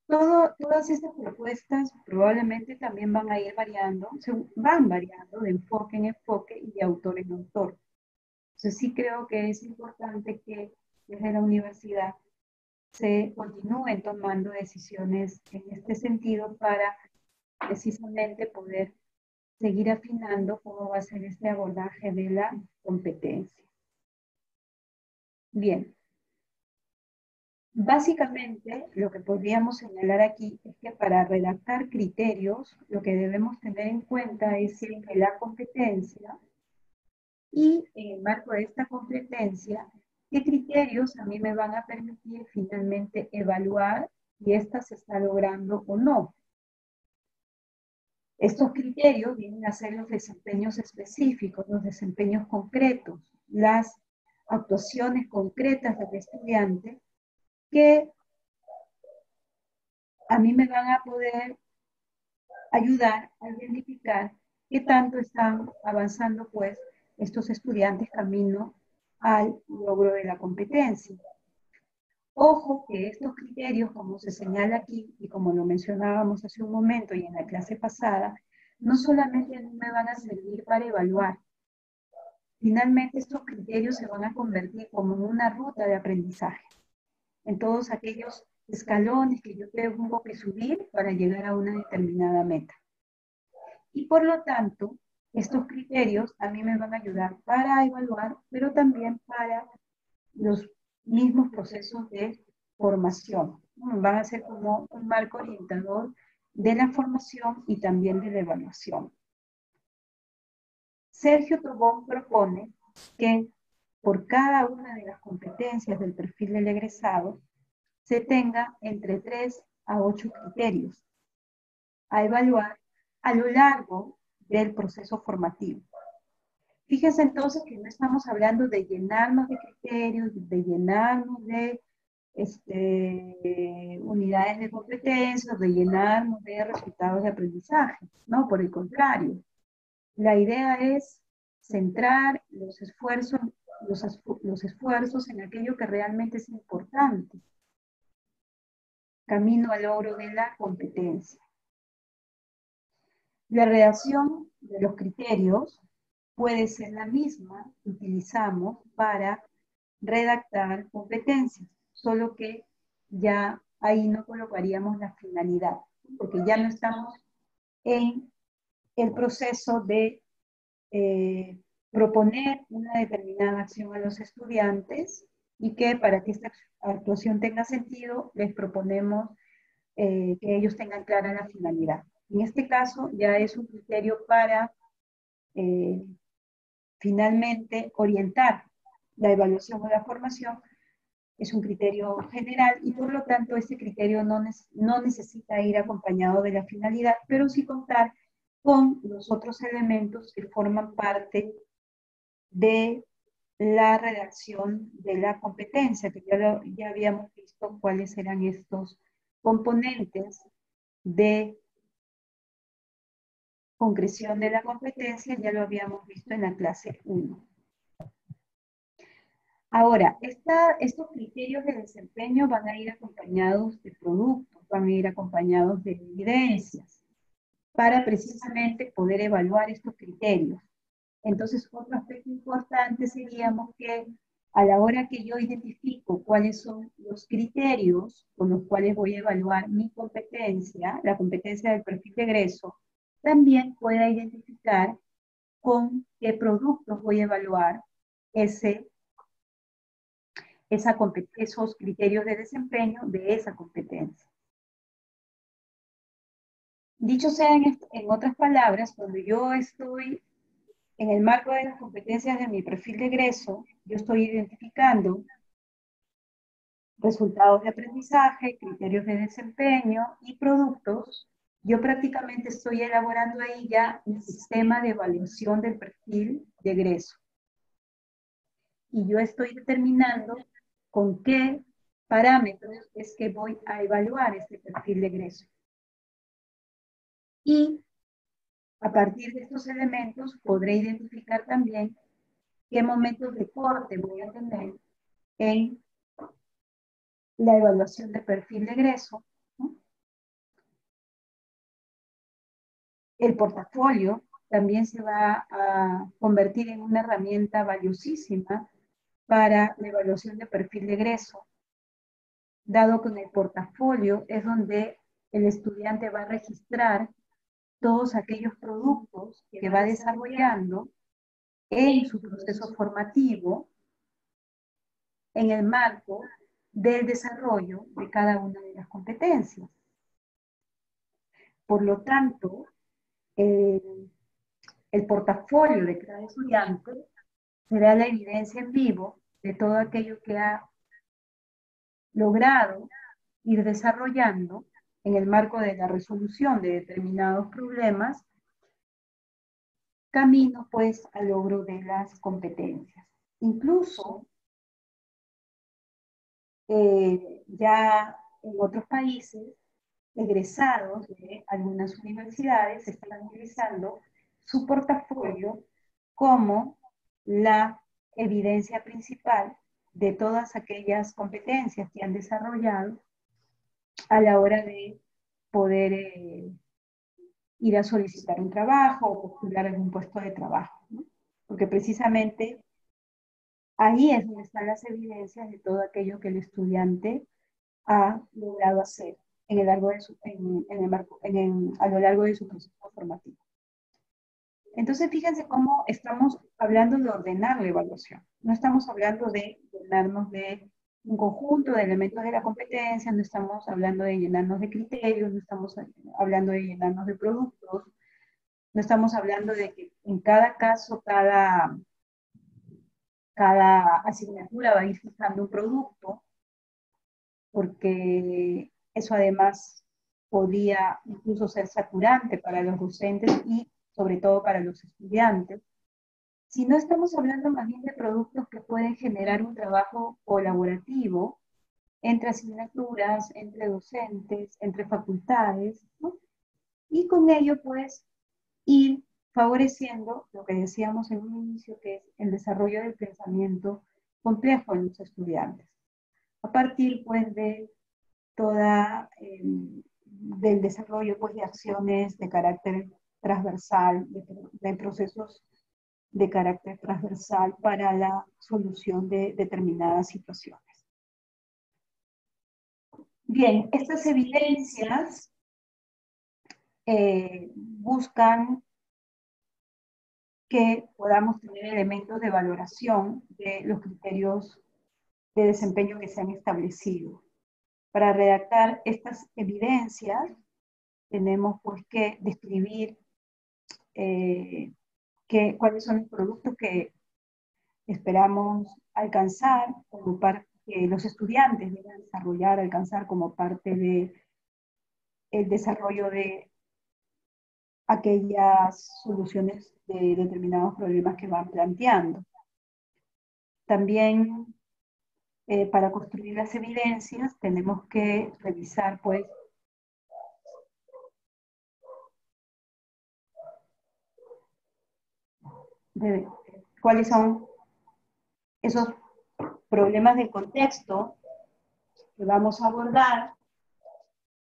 Todas estas propuestas probablemente también van a ir variando, van variando de enfoque en enfoque y de autor en autor. Entonces sí creo que es importante que desde la universidad se continúen tomando decisiones en este sentido para precisamente poder seguir afinando cómo va a ser este abordaje de la competencia. Bien. Básicamente, lo que podríamos señalar aquí es que para redactar criterios, lo que debemos tener en cuenta es siempre la competencia y en el marco de esta competencia, qué criterios a mí me van a permitir finalmente evaluar si ésta se está logrando o no. Estos criterios vienen a ser los desempeños específicos, los desempeños concretos, las actuaciones concretas del estudiante que a mí me van a poder ayudar a identificar qué tanto están avanzando pues estos estudiantes camino al logro de la competencia. Ojo que estos criterios, como se señala aquí y como lo mencionábamos hace un momento y en la clase pasada, no solamente a mí me van a servir para evaluar. Finalmente estos criterios se van a convertir como en una ruta de aprendizaje, en todos aquellos escalones que yo tengo que subir para llegar a una determinada meta. Y por lo tanto, estos criterios a mí me van a ayudar para evaluar, pero también para los mismos procesos de formación. Van a ser como un marco orientador de la formación y también de la evaluación. Sergio Tobón propone que por cada una de las competencias del perfil del egresado se tenga entre 3 a 8 criterios a evaluar a lo largo del proceso formativo. Fíjense entonces que no estamos hablando de llenarnos de criterios, de llenarnos de unidades de competencias, de llenarnos de resultados de aprendizaje. No, por el contrario. La idea es centrar los esfuerzos en aquello que realmente es importante. Camino al logro de la competencia. La redacción de los criterios puede ser la misma que utilizamos para redactar competencias, solo que ya ahí no colocaríamos la finalidad, porque ya no estamos en el proceso de proponer una determinada acción a los estudiantes y que para que esta actuación tenga sentido, les proponemos que ellos tengan clara la finalidad. En este caso ya es un criterio para finalmente orientar la evaluación o la formación, es un criterio general y por lo tanto este criterio no necesita ir acompañado de la finalidad, pero sí contar con los otros elementos que forman parte de la redacción de la competencia, que ya habíamos visto cuáles eran estos componentes de concreción de la competencia, ya lo habíamos visto en la clase 1. Ahora, estos criterios de desempeño van a ir acompañados de productos, van a ir acompañados de evidencias, para precisamente poder evaluar estos criterios. Entonces, otro aspecto importante seríamos que a la hora que yo identifico cuáles son los criterios con los cuales voy a evaluar mi competencia, la competencia del perfil de egreso, también pueda identificar con qué productos voy a evaluar esos criterios de desempeño de esa competencia. Dicho sea en otras palabras, cuando yo estoy en el marco de las competencias de mi perfil de egreso, yo estoy identificando resultados de aprendizaje, criterios de desempeño y productos. Yo prácticamente estoy elaborando ahí ya un sistema de evaluación del perfil de egreso. Y yo estoy determinando con qué parámetros es que voy a evaluar este perfil de egreso. Y a partir de estos elementos podré identificar también qué momentos de corte voy a tener en la evaluación de perfil de egreso, ¿no? El portafolio también se va a convertir en una herramienta valiosísima para la evaluación de perfil de egreso. dado que en el portafolio es donde el estudiante va a registrar todos aquellos productos que va desarrollando en su proceso formativo en el marco del desarrollo de cada una de las competencias. Por lo tanto, el portafolio de cada estudiante será la evidencia en vivo de todo aquello que ha logrado ir desarrollando en el marco de la resolución de determinados problemas, camino pues al logro de las competencias. Incluso ya en otros países, egresados de algunas universidades están utilizando su portafolio como la evidencia principal de todas aquellas competencias que han desarrollado a la hora de poder ir a solicitar un trabajo o postular algún puesto de trabajo, ¿no? Porque precisamente ahí es donde están las evidencias de todo aquello que el estudiante ha logrado hacer en el largo de su, a lo largo de su proceso formativo. Entonces, fíjense cómo estamos hablando de ordenar la evaluación. No estamos hablando de llenarnos de un conjunto de elementos de la competencia, no estamos hablando de llenarnos de criterios, no estamos hablando de llenarnos de productos, no estamos hablando de que en cada caso, cada asignatura va a ir fijando un producto, porque eso además podría incluso ser saturante para los docentes y sobre todo para los estudiantes. Si no estamos hablando más bien de productos que pueden generar un trabajo colaborativo entre asignaturas, entre docentes, entre facultades, ¿no? Y con ello pues ir favoreciendo lo que decíamos en un inicio, que es el desarrollo del pensamiento complejo en los estudiantes. A partir pues de toda, del desarrollo pues, de acciones de carácter transversal, de procesos de carácter transversal para la solución de determinadas situaciones. Bien, estas evidencias buscan que podamos tener elementos de valoración de los criterios de desempeño que se han establecido. Para redactar estas evidencias, tenemos pues que describir cuáles son los productos que esperamos alcanzar, como que los estudiantes deben desarrollar, alcanzar como parte del desarrollo de aquellas soluciones de determinados problemas que van planteando. También para construir las evidencias tenemos que revisar pues cuáles son esos problemas de contexto que vamos a abordar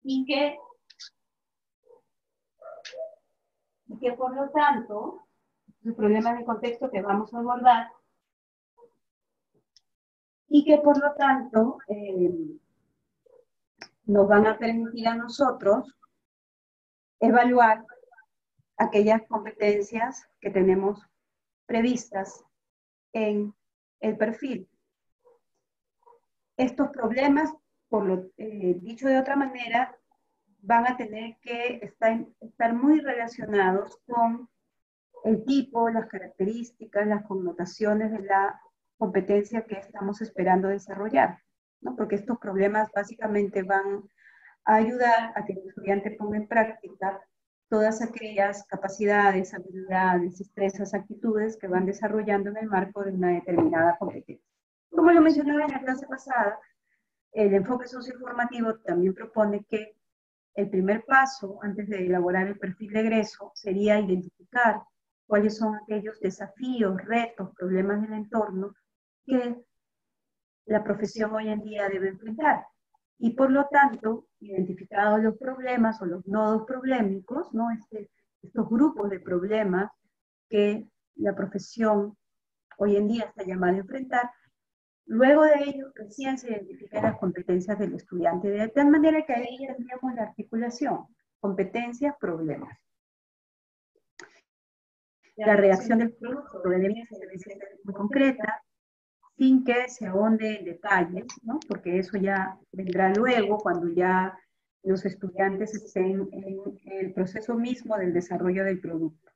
y que por lo tanto, los problemas de contexto que vamos a abordar y que por lo tanto nos van a permitir a nosotros evaluar aquellas competencias que tenemos previstas en el perfil. Estos problemas, por lo dicho de otra manera, van a tener que estar muy relacionados con el tipo, las características, las connotaciones de la competencia que estamos esperando desarrollar, ¿no? Porque estos problemas básicamente van a ayudar a que el estudiante ponga en práctica todas aquellas capacidades, habilidades, destrezas, actitudes que van desarrollando en el marco de una determinada competencia. Como lo mencionaba en la clase pasada, el enfoque socioformativo también propone que el primer paso antes de elaborar el perfil de egreso sería identificar cuáles son aquellos desafíos, retos, problemas del entorno que la profesión hoy en día debe enfrentar. Y por lo tanto, identificados los problemas o los nodos problemáticos, ¿no? Estos grupos de problemas que la profesión hoy en día está llamada a enfrentar, Luego de ello, recién se identifican las competencias del estudiante, de tal manera que ahí tendríamos la articulación, competencias, problemas. La reacción del producto debe ser muy concreta, sin que se ahonde en detalles, ¿no? Porque eso ya vendrá luego cuando ya los estudiantes estén en el proceso mismo del desarrollo del producto.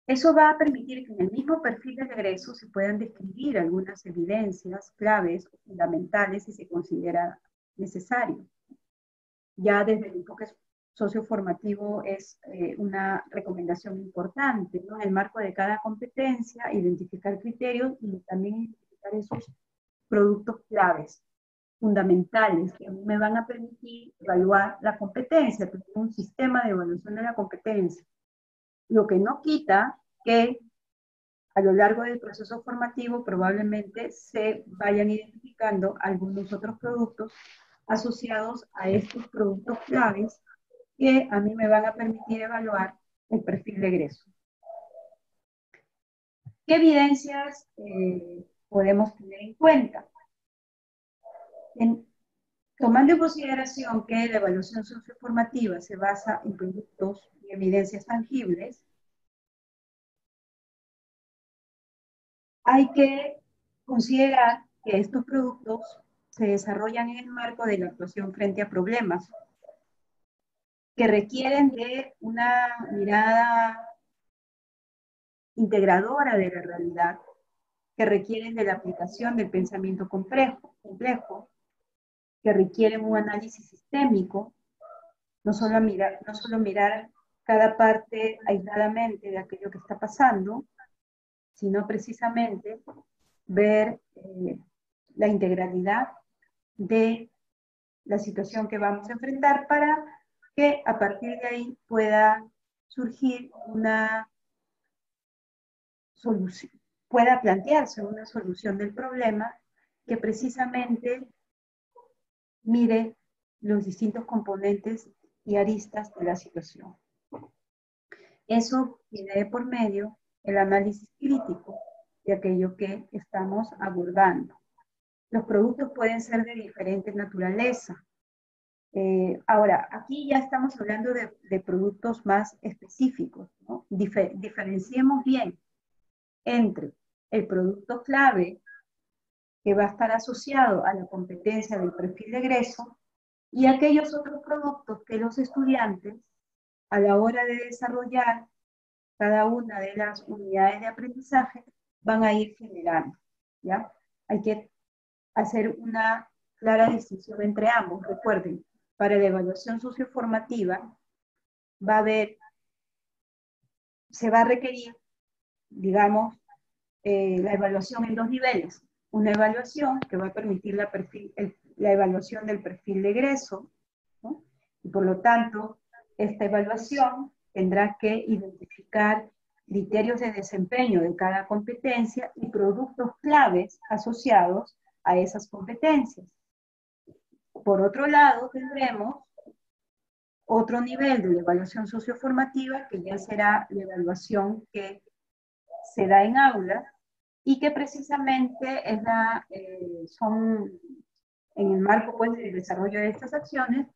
Eso va a permitir que en el mismo perfil de egreso se puedan describir algunas evidencias claves fundamentales si se considera necesario. Ya desde el enfoque socioformativo es una recomendación importante, ¿no? En el marco de cada competencia, identificar criterios y también identificar esos productos claves, fundamentales, que a mí me van a permitir evaluar la competencia, tener un sistema de evaluación de la competencia. Lo que no quita que a lo largo del proceso formativo probablemente se vayan identificando algunos otros productos asociados a estos productos claves que a mí me van a permitir evaluar el perfil de egreso. ¿Qué evidencias podemos tener en cuenta? Tomando en consideración que la evaluación socioformativa se basa en productos y evidencias tangibles, hay que considerar que estos productos se desarrollan en el marco de la actuación frente a problemas que requieren de una mirada integradora de la realidad, que requieren de la aplicación del pensamiento complejo, que requieren un análisis sistémico, no solo mirar cada parte aisladamente de aquello que está pasando, sino precisamente ver la integralidad de la situación que vamos a enfrentar para que a partir de ahí pueda surgir una solución, pueda plantearse una solución del problema que precisamente mire los distintos componentes y aristas de la situación. Eso tiene de por medio el análisis crítico de aquello que estamos abordando. Los productos pueden ser de diferente naturaleza. Ahora, aquí ya estamos hablando de productos más específicos, ¿no? Diferenciemos bien entre el producto clave que va a estar asociado a la competencia del perfil de egreso y aquellos otros productos que los estudiantes, a la hora de desarrollar cada una de las unidades de aprendizaje, van a ir generando, ¿ya? Hay que hacer una clara distinción entre ambos. Recuerden, para la evaluación socioformativa se va a requerir, digamos, la evaluación en dos niveles. Una evaluación que va a permitir la evaluación del perfil de egreso, ¿no? Y por lo tanto, esta evaluación tendrá que identificar criterios de desempeño de cada competencia y productos claves asociados a esas competencias. Por otro lado, tendremos otro nivel de evaluación socioformativa, que ya será la evaluación que se da en aula y que precisamente son en el marco pues, del desarrollo de estas acciones,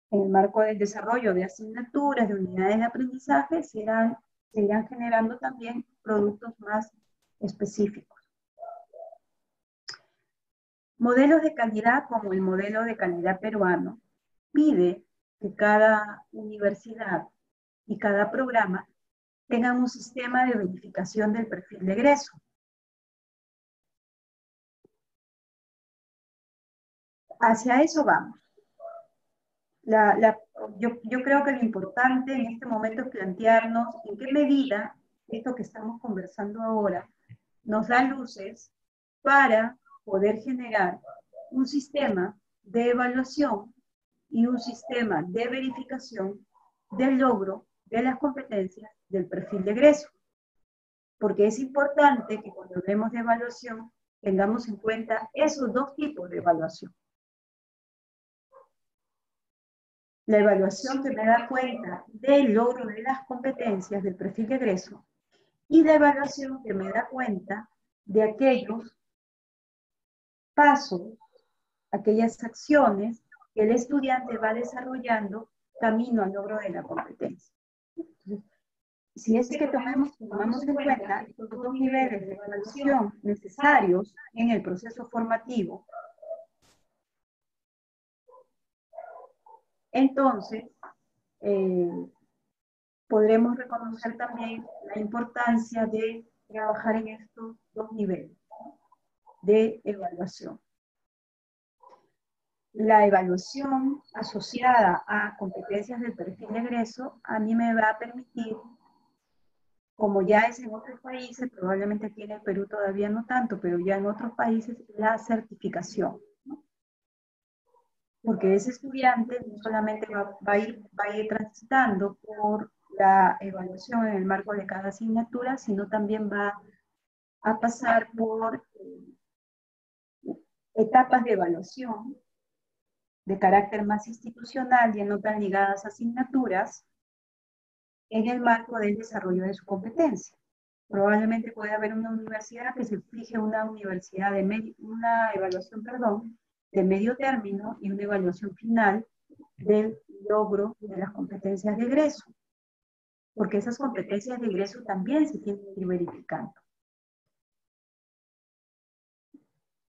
en el marco del desarrollo de asignaturas, de unidades de aprendizaje, se irán generando también productos más específicos. Modelos de calidad como el modelo de calidad peruano pide que cada universidad y cada programa tengan un sistema de verificación del perfil de egreso. Hacia eso vamos. Yo creo que lo importante en este momento es plantearnos en qué medida esto que estamos conversando ahora nos da luces para poder generar un sistema de evaluación y un sistema de verificación del logro de las competencias del perfil de egreso. Porque es importante que cuando hablemos de evaluación tengamos en cuenta esos dos tipos de evaluación. La evaluación que me da cuenta del logro de las competencias del perfil de egreso y la evaluación que me da cuenta de aquellos pasos, aquellas acciones que el estudiante va desarrollando camino al logro de la competencia. Entonces, si es que tomamos en cuenta estos dos niveles de evaluación necesarios en el proceso formativo, entonces podremos reconocer también la importancia de trabajar en estos dos niveles de evaluación. La evaluación asociada a competencias del perfil de egreso a mí me va a permitir, como ya es en otros países, probablemente aquí en el Perú todavía no tanto, pero ya en otros países, la certificación. Porque ese estudiante no solamente va a ir transitando por la evaluación en el marco de cada asignatura, sino también va a pasar por etapas de evaluación de carácter más institucional y no tan ligadas a asignaturas en el marco del desarrollo de su competencia. Probablemente puede haber una universidad que se fije una evaluación, de medio término y una evaluación final del logro de las competencias de egreso, porque esas competencias de egreso también se tienen que ir verificando.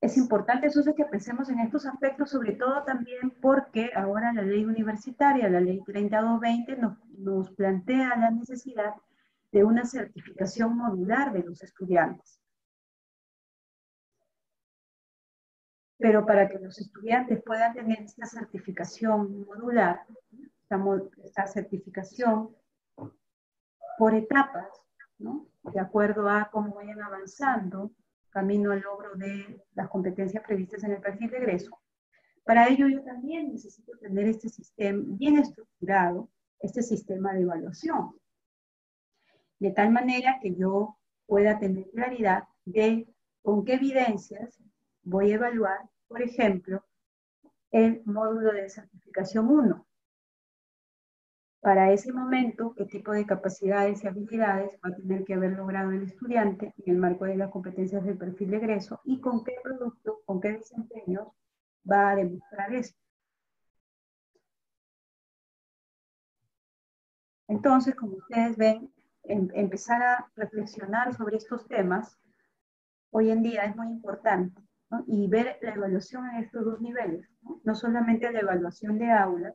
Es importante entonces que pensemos en estos aspectos, sobre todo también porque ahora la ley universitaria, la ley 3220, nos plantea la necesidad de una certificación modular de los estudiantes. Pero para que los estudiantes puedan tener esta certificación modular, esta certificación por etapas, ¿no? De acuerdo a cómo vayan avanzando camino al logro de las competencias previstas en el perfil de egreso. Para ello yo también necesito tener este sistema bien estructurado, este sistema de evaluación, de tal manera que yo pueda tener claridad de con qué evidencias voy a evaluar, por ejemplo, el módulo de certificación 1. Para ese momento, qué tipo de capacidades y habilidades va a tener que haber logrado el estudiante en el marco de las competencias del perfil de egreso y con qué producto, con qué desempeños va a demostrar esto. Entonces, como ustedes ven, empezar a reflexionar sobre estos temas hoy en día es muy importante, ¿no? Y ver la evaluación en estos dos niveles, no solamente la evaluación de aula,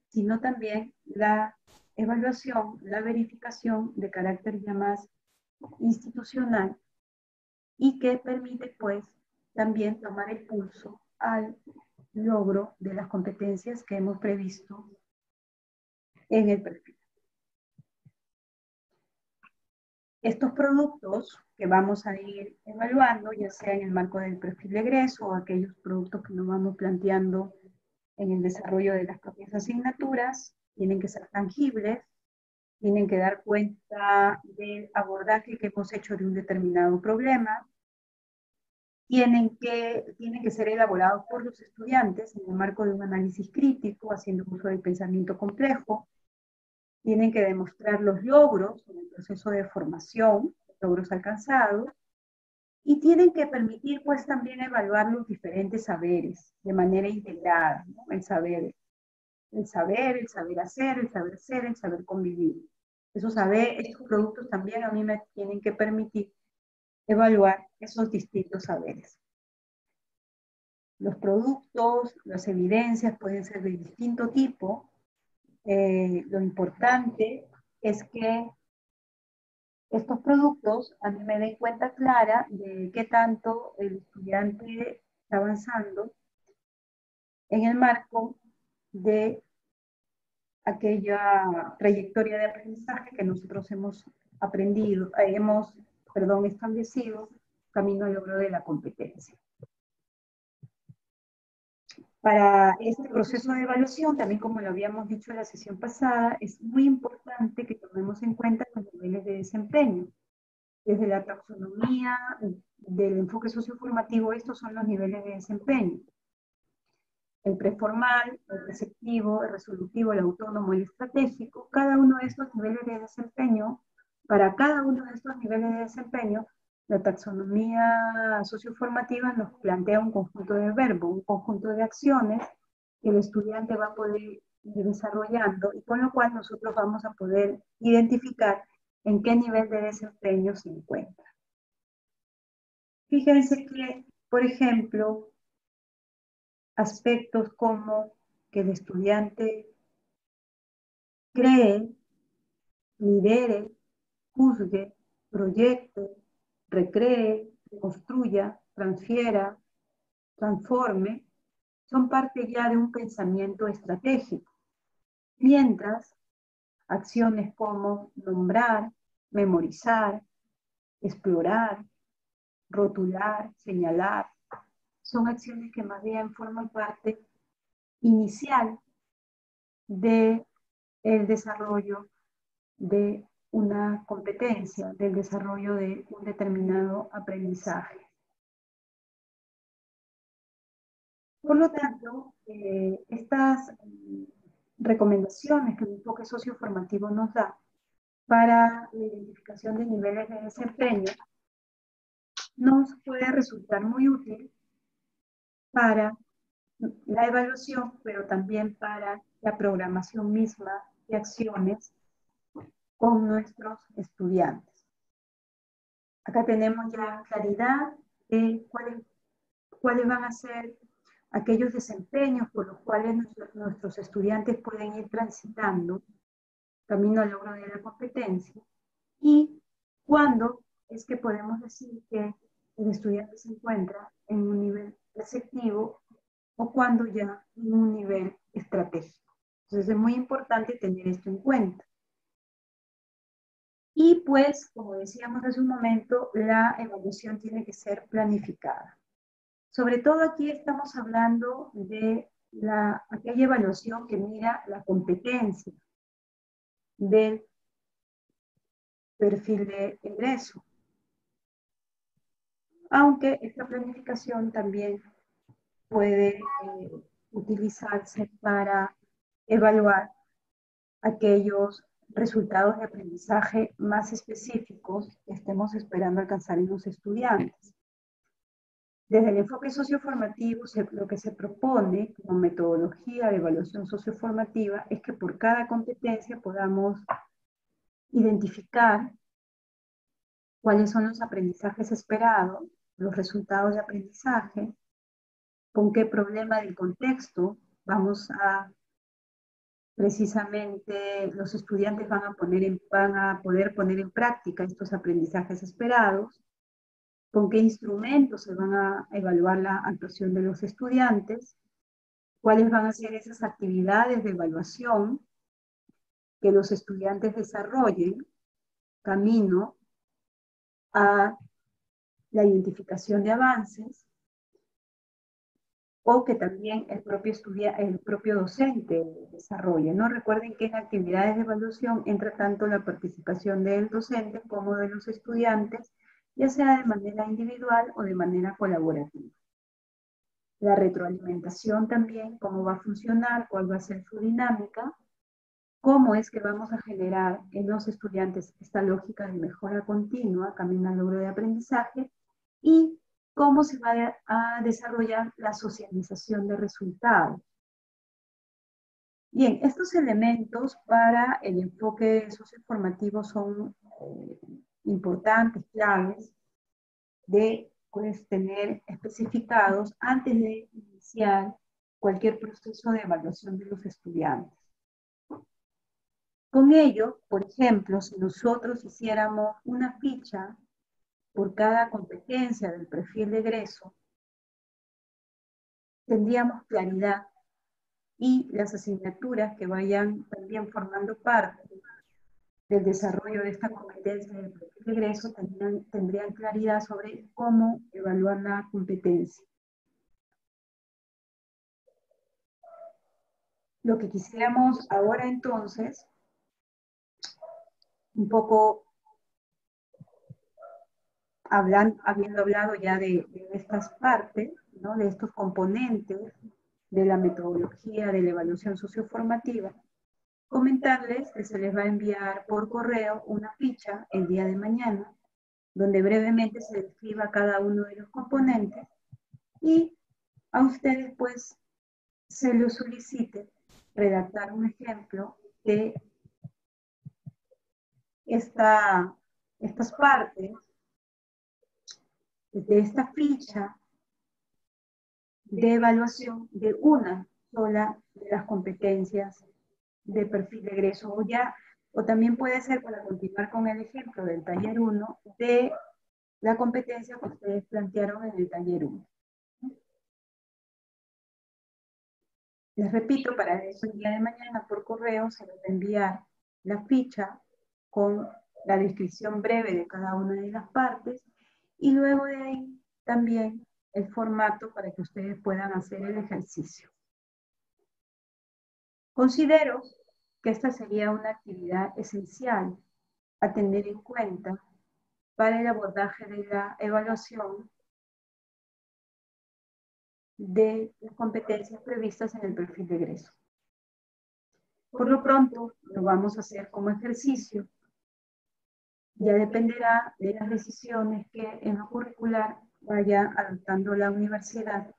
sino también la evaluación, la verificación de carácter ya más institucional y que permite pues también tomar el pulso al logro de las competencias que hemos previsto en el perfil. Estos productos que vamos a ir evaluando, ya sea en el marco del perfil de egreso o aquellos productos que nos vamos planteando en el desarrollo de las propias asignaturas, tienen que ser tangibles, tienen que dar cuenta del abordaje que hemos hecho de un determinado problema, tienen que ser elaborados por los estudiantes en el marco de un análisis crítico, haciendo uso del pensamiento complejo, tienen que demostrar los logros en el proceso de formación, logros alcanzados, y tienen que permitir pues también evaluar los diferentes saberes de manera integrada, ¿no? El saber hacer, el saber ser, el saber convivir. Estos productos también a mí me tienen que permitir evaluar esos distintos saberes. Los productos, las evidencias pueden ser de distinto tipo. Lo importante es que estos productos a mí me den cuenta clara de qué tanto el estudiante está avanzando en el marco de aquella trayectoria de aprendizaje que nosotros hemos establecido camino al logro de la competencia. Para este proceso de evaluación, también como lo habíamos dicho en la sesión pasada, es muy importante que tomemos en cuenta los niveles de desempeño. Desde la taxonomía del enfoque socioformativo, estos son los niveles de desempeño. El preformal, el receptivo, el resolutivo, el autónomo, el estratégico, cada uno de estos niveles de desempeño, para cada uno de estos niveles de desempeño, La taxonomía socioformativa nos plantea un conjunto de verbos, un conjunto de acciones que el estudiante va a poder ir desarrollando y con lo cual nosotros vamos a poder identificar en qué nivel de desempeño se encuentra. Fíjense que, por ejemplo, aspectos como que el estudiante cree, lidere, juzgue, proyecte, recree, construya, transfiera, transforme, son parte ya de un pensamiento estratégico. Mientras, acciones como nombrar, memorizar, explorar, rotular, señalar, son acciones que más bien forman parte inicial del desarrollo de una competencia, del desarrollo de un determinado aprendizaje. Por lo tanto, estas recomendaciones que el enfoque socioformativo nos da para la identificación de niveles de desempeño nos puede resultar muy útil para la evaluación, pero también para la programación misma de acciones con nuestros estudiantes. Acá tenemos ya claridad de cuáles van a ser aquellos desempeños por los cuales nuestros estudiantes pueden ir transitando camino al logro de la competencia y cuándo es que podemos decir que el estudiante se encuentra en un nivel receptivo o cuando ya en un nivel estratégico. Entonces es muy importante tener esto en cuenta. Y pues, como decíamos hace un momento, la evaluación tiene que ser planificada. Sobre todo aquí estamos hablando de aquella evaluación que mira la competencia del perfil de egreso. Aunque esta planificación también puede utilizarse para evaluar aquellos resultados de aprendizaje más específicos que estemos esperando alcanzar en los estudiantes. Desde el enfoque socioformativo, lo que se propone como metodología de evaluación socioformativa es que por cada competencia podamos identificar cuáles son los aprendizajes esperados, los resultados de aprendizaje, con qué problema del contexto vamos a, precisamente, los estudiantes van a poder poner en práctica estos aprendizajes esperados, con qué instrumentos se van a evaluar la actuación de los estudiantes, cuáles van a ser esas actividades de evaluación que los estudiantes desarrollen camino a la identificación de avances, o que también el propio docente desarrolle, ¿no? Recuerden que en actividades de evaluación entra tanto la participación del docente como de los estudiantes, ya sea de manera individual o de manera colaborativa. La retroalimentación también, cómo va a funcionar, cuál va a ser su dinámica, cómo es que vamos a generar en los estudiantes esta lógica de mejora continua, camino al logro de aprendizaje, y cómo se va a desarrollar la socialización de resultados. Bien, estos elementos para el enfoque socioformativo son importantes, claves, de tener especificados antes de iniciar cualquier proceso de evaluación de los estudiantes. Con ello, por ejemplo, si nosotros hiciéramos una ficha por cada competencia del perfil de egreso, tendríamos claridad y las asignaturas que vayan también formando parte del desarrollo de esta competencia del perfil de egreso tendrían claridad sobre cómo evaluar la competencia. Lo que quisiéramos ahora entonces, un poco habiendo hablado ya de estas partes, ¿no? De estos componentes de la metodología de la evaluación socioformativa, comentarles que se les va a enviar por correo una ficha el día de mañana donde brevemente se describa cada uno de los componentes y a ustedes pues se les solicite redactar un ejemplo de estas partes de esta ficha de evaluación de una sola de las competencias de perfil de egreso, o también puede ser, para continuar con el ejemplo del taller 1, de la competencia que ustedes plantearon en el taller 1. Les repito, para eso el día de mañana por correo se les va a enviar la ficha con la descripción breve de cada una de las partes y luego de ahí también el formato para que ustedes puedan hacer el ejercicio. Considero que esta sería una actividad esencial a tener en cuenta para el abordaje de la evaluación de las competencias previstas en el perfil de egreso. Por lo pronto, lo vamos a hacer como ejercicio. Ya dependerá de las decisiones que en lo curricular vaya adoptando la universidad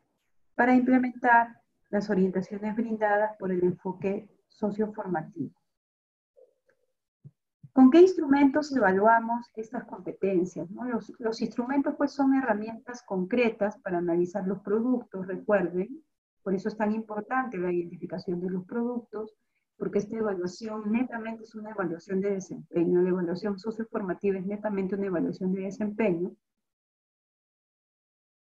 para implementar las orientaciones brindadas por el enfoque socioformativo. ¿Con qué instrumentos evaluamos estas competencias? ¿No? Los instrumentos pues son herramientas concretas para analizar los productos, recuerden, por eso es tan importante la identificación de los productos, porque esta evaluación netamente es una evaluación de desempeño, la evaluación socioformativa es netamente una evaluación de desempeño.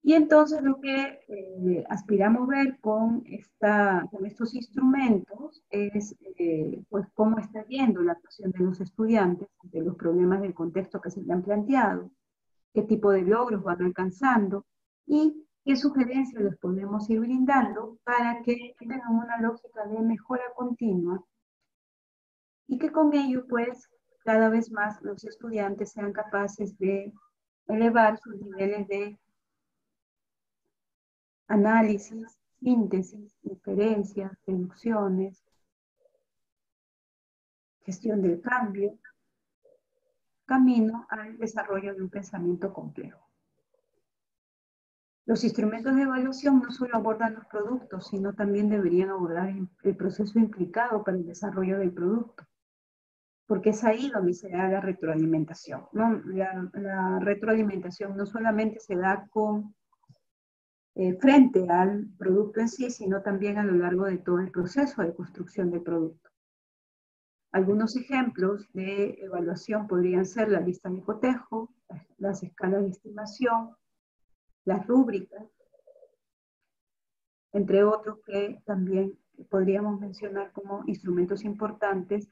Y entonces lo que aspiramos ver con estos instrumentos es pues cómo está yendo la actuación de los estudiantes ante los problemas del contexto que se le han planteado, qué tipo de logros van alcanzando y qué sugerencias les podemos ir brindando para que tengan una lógica de mejora continua y que con ello pues cada vez más los estudiantes sean capaces de elevar sus niveles de análisis, síntesis, inferencias, deducciones, gestión del cambio, camino al desarrollo de un pensamiento complejo. Los instrumentos de evaluación no solo abordan los productos, sino también deberían abordar el proceso implicado para el desarrollo del producto, porque es ahí donde se da la retroalimentación, ¿no? La retroalimentación no solamente se da frente al producto en sí, sino también a lo largo de todo el proceso de construcción del producto. Algunos ejemplos de evaluación podrían ser la lista de cotejo, las escalas de estimación, las rúbricas, entre otros que también podríamos mencionar como instrumentos importantes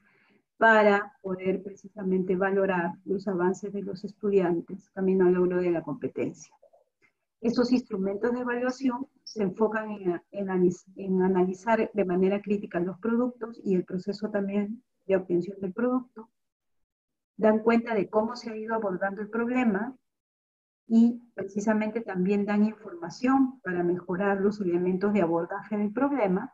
para poder precisamente valorar los avances de los estudiantes camino al logro de la competencia. Estos instrumentos de evaluación se enfocan en analizar de manera crítica los productos y el proceso también de obtención del producto, dan cuenta de cómo se ha ido abordando el problema y precisamente también dan información para mejorar los elementos de abordaje del problema,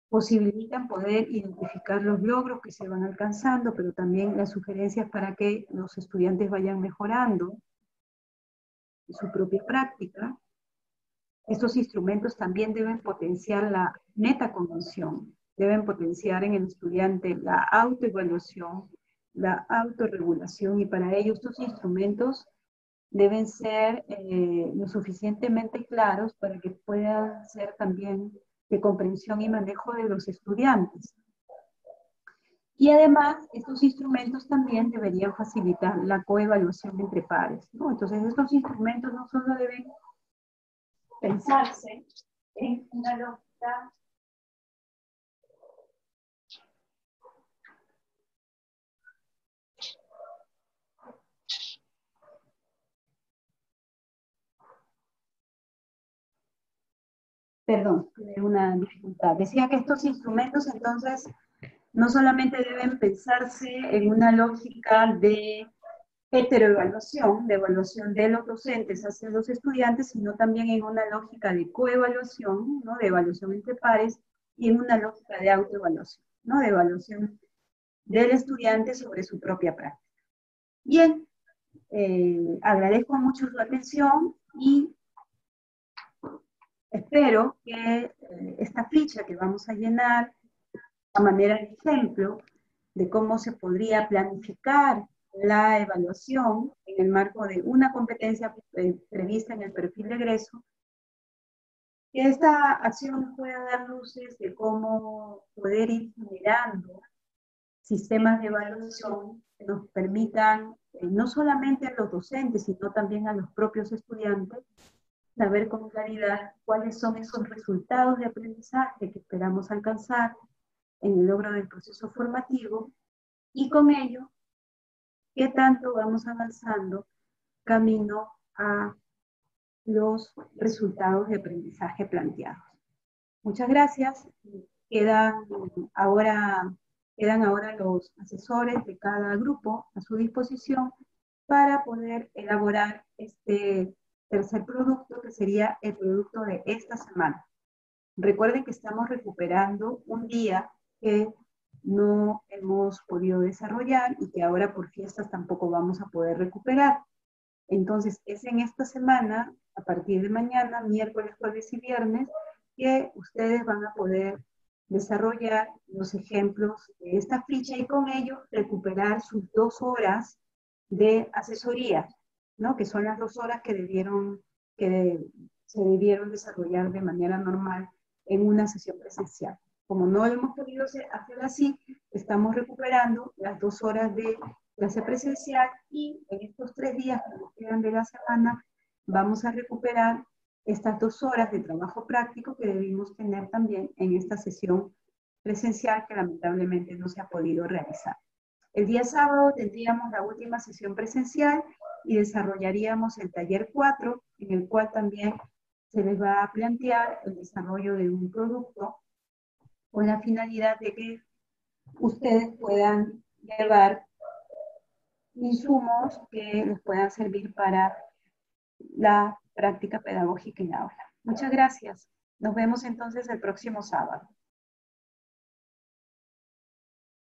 posibilitan poder identificar los logros que se van alcanzando, pero también las sugerencias para que los estudiantes vayan mejorando su propia práctica. Estos instrumentos también deben potenciar la metacognición, deben potenciar en el estudiante la autoevaluación, la autorregulación, y para ello estos instrumentos deben ser lo suficientemente claros para que puedan ser también de comprensión y manejo de los estudiantes. Y además, estos instrumentos también deberían facilitar la coevaluación entre pares, ¿no? Entonces, estos instrumentos no solo deben pensarse en una lógica perdón, una dificultad. Decía que estos instrumentos entonces no solamente deben pensarse en una lógica de heteroevaluación, de evaluación de los docentes hacia los estudiantes, sino también en una lógica de coevaluación, ¿no? De evaluación entre pares, y en una lógica de autoevaluación, ¿no? De evaluación del estudiante sobre su propia práctica. Bien, agradezco mucho su atención y espero que esta ficha que vamos a llenar a manera de ejemplo de cómo se podría planificar la evaluación en el marco de una competencia prevista en el perfil de egreso, que esta acción nos pueda dar luces de cómo poder ir generando sistemas de evaluación que nos permitan, no solamente a los docentes, sino también a los propios estudiantes, saber con claridad cuáles son esos resultados de aprendizaje que esperamos alcanzar en el logro del proceso formativo y con ello, qué tanto vamos avanzando camino a los resultados de aprendizaje planteados. Muchas gracias. Quedan ahora los asesores de cada grupo a su disposición para poder elaborar este tercer producto, que sería el producto de esta semana. Recuerden que estamos recuperando un día que no hemos podido desarrollar y que ahora por fiestas tampoco vamos a poder recuperar. Entonces, es en esta semana, a partir de mañana, miércoles, jueves y viernes, que ustedes van a poder desarrollar los ejemplos de esta ficha y con ello recuperar sus 2 horas de asesoría, ¿no? Que son las 2 horas que se debieron desarrollar de manera normal en una sesión presencial. Como no lo hemos podido hacer así, estamos recuperando las 2 horas de clase presencial y en estos 3 días que nos quedan de la semana vamos a recuperar estas 2 horas de trabajo práctico que debimos tener también en esta sesión presencial que lamentablemente no se ha podido realizar. El día sábado tendríamos la última sesión presencial y desarrollaríamos el taller 4, en el cual también se les va a plantear el desarrollo de un producto con la finalidad de que ustedes puedan llevar insumos que les puedan servir para la práctica pedagógica en aula. Muchas gracias. Nos vemos entonces el próximo sábado.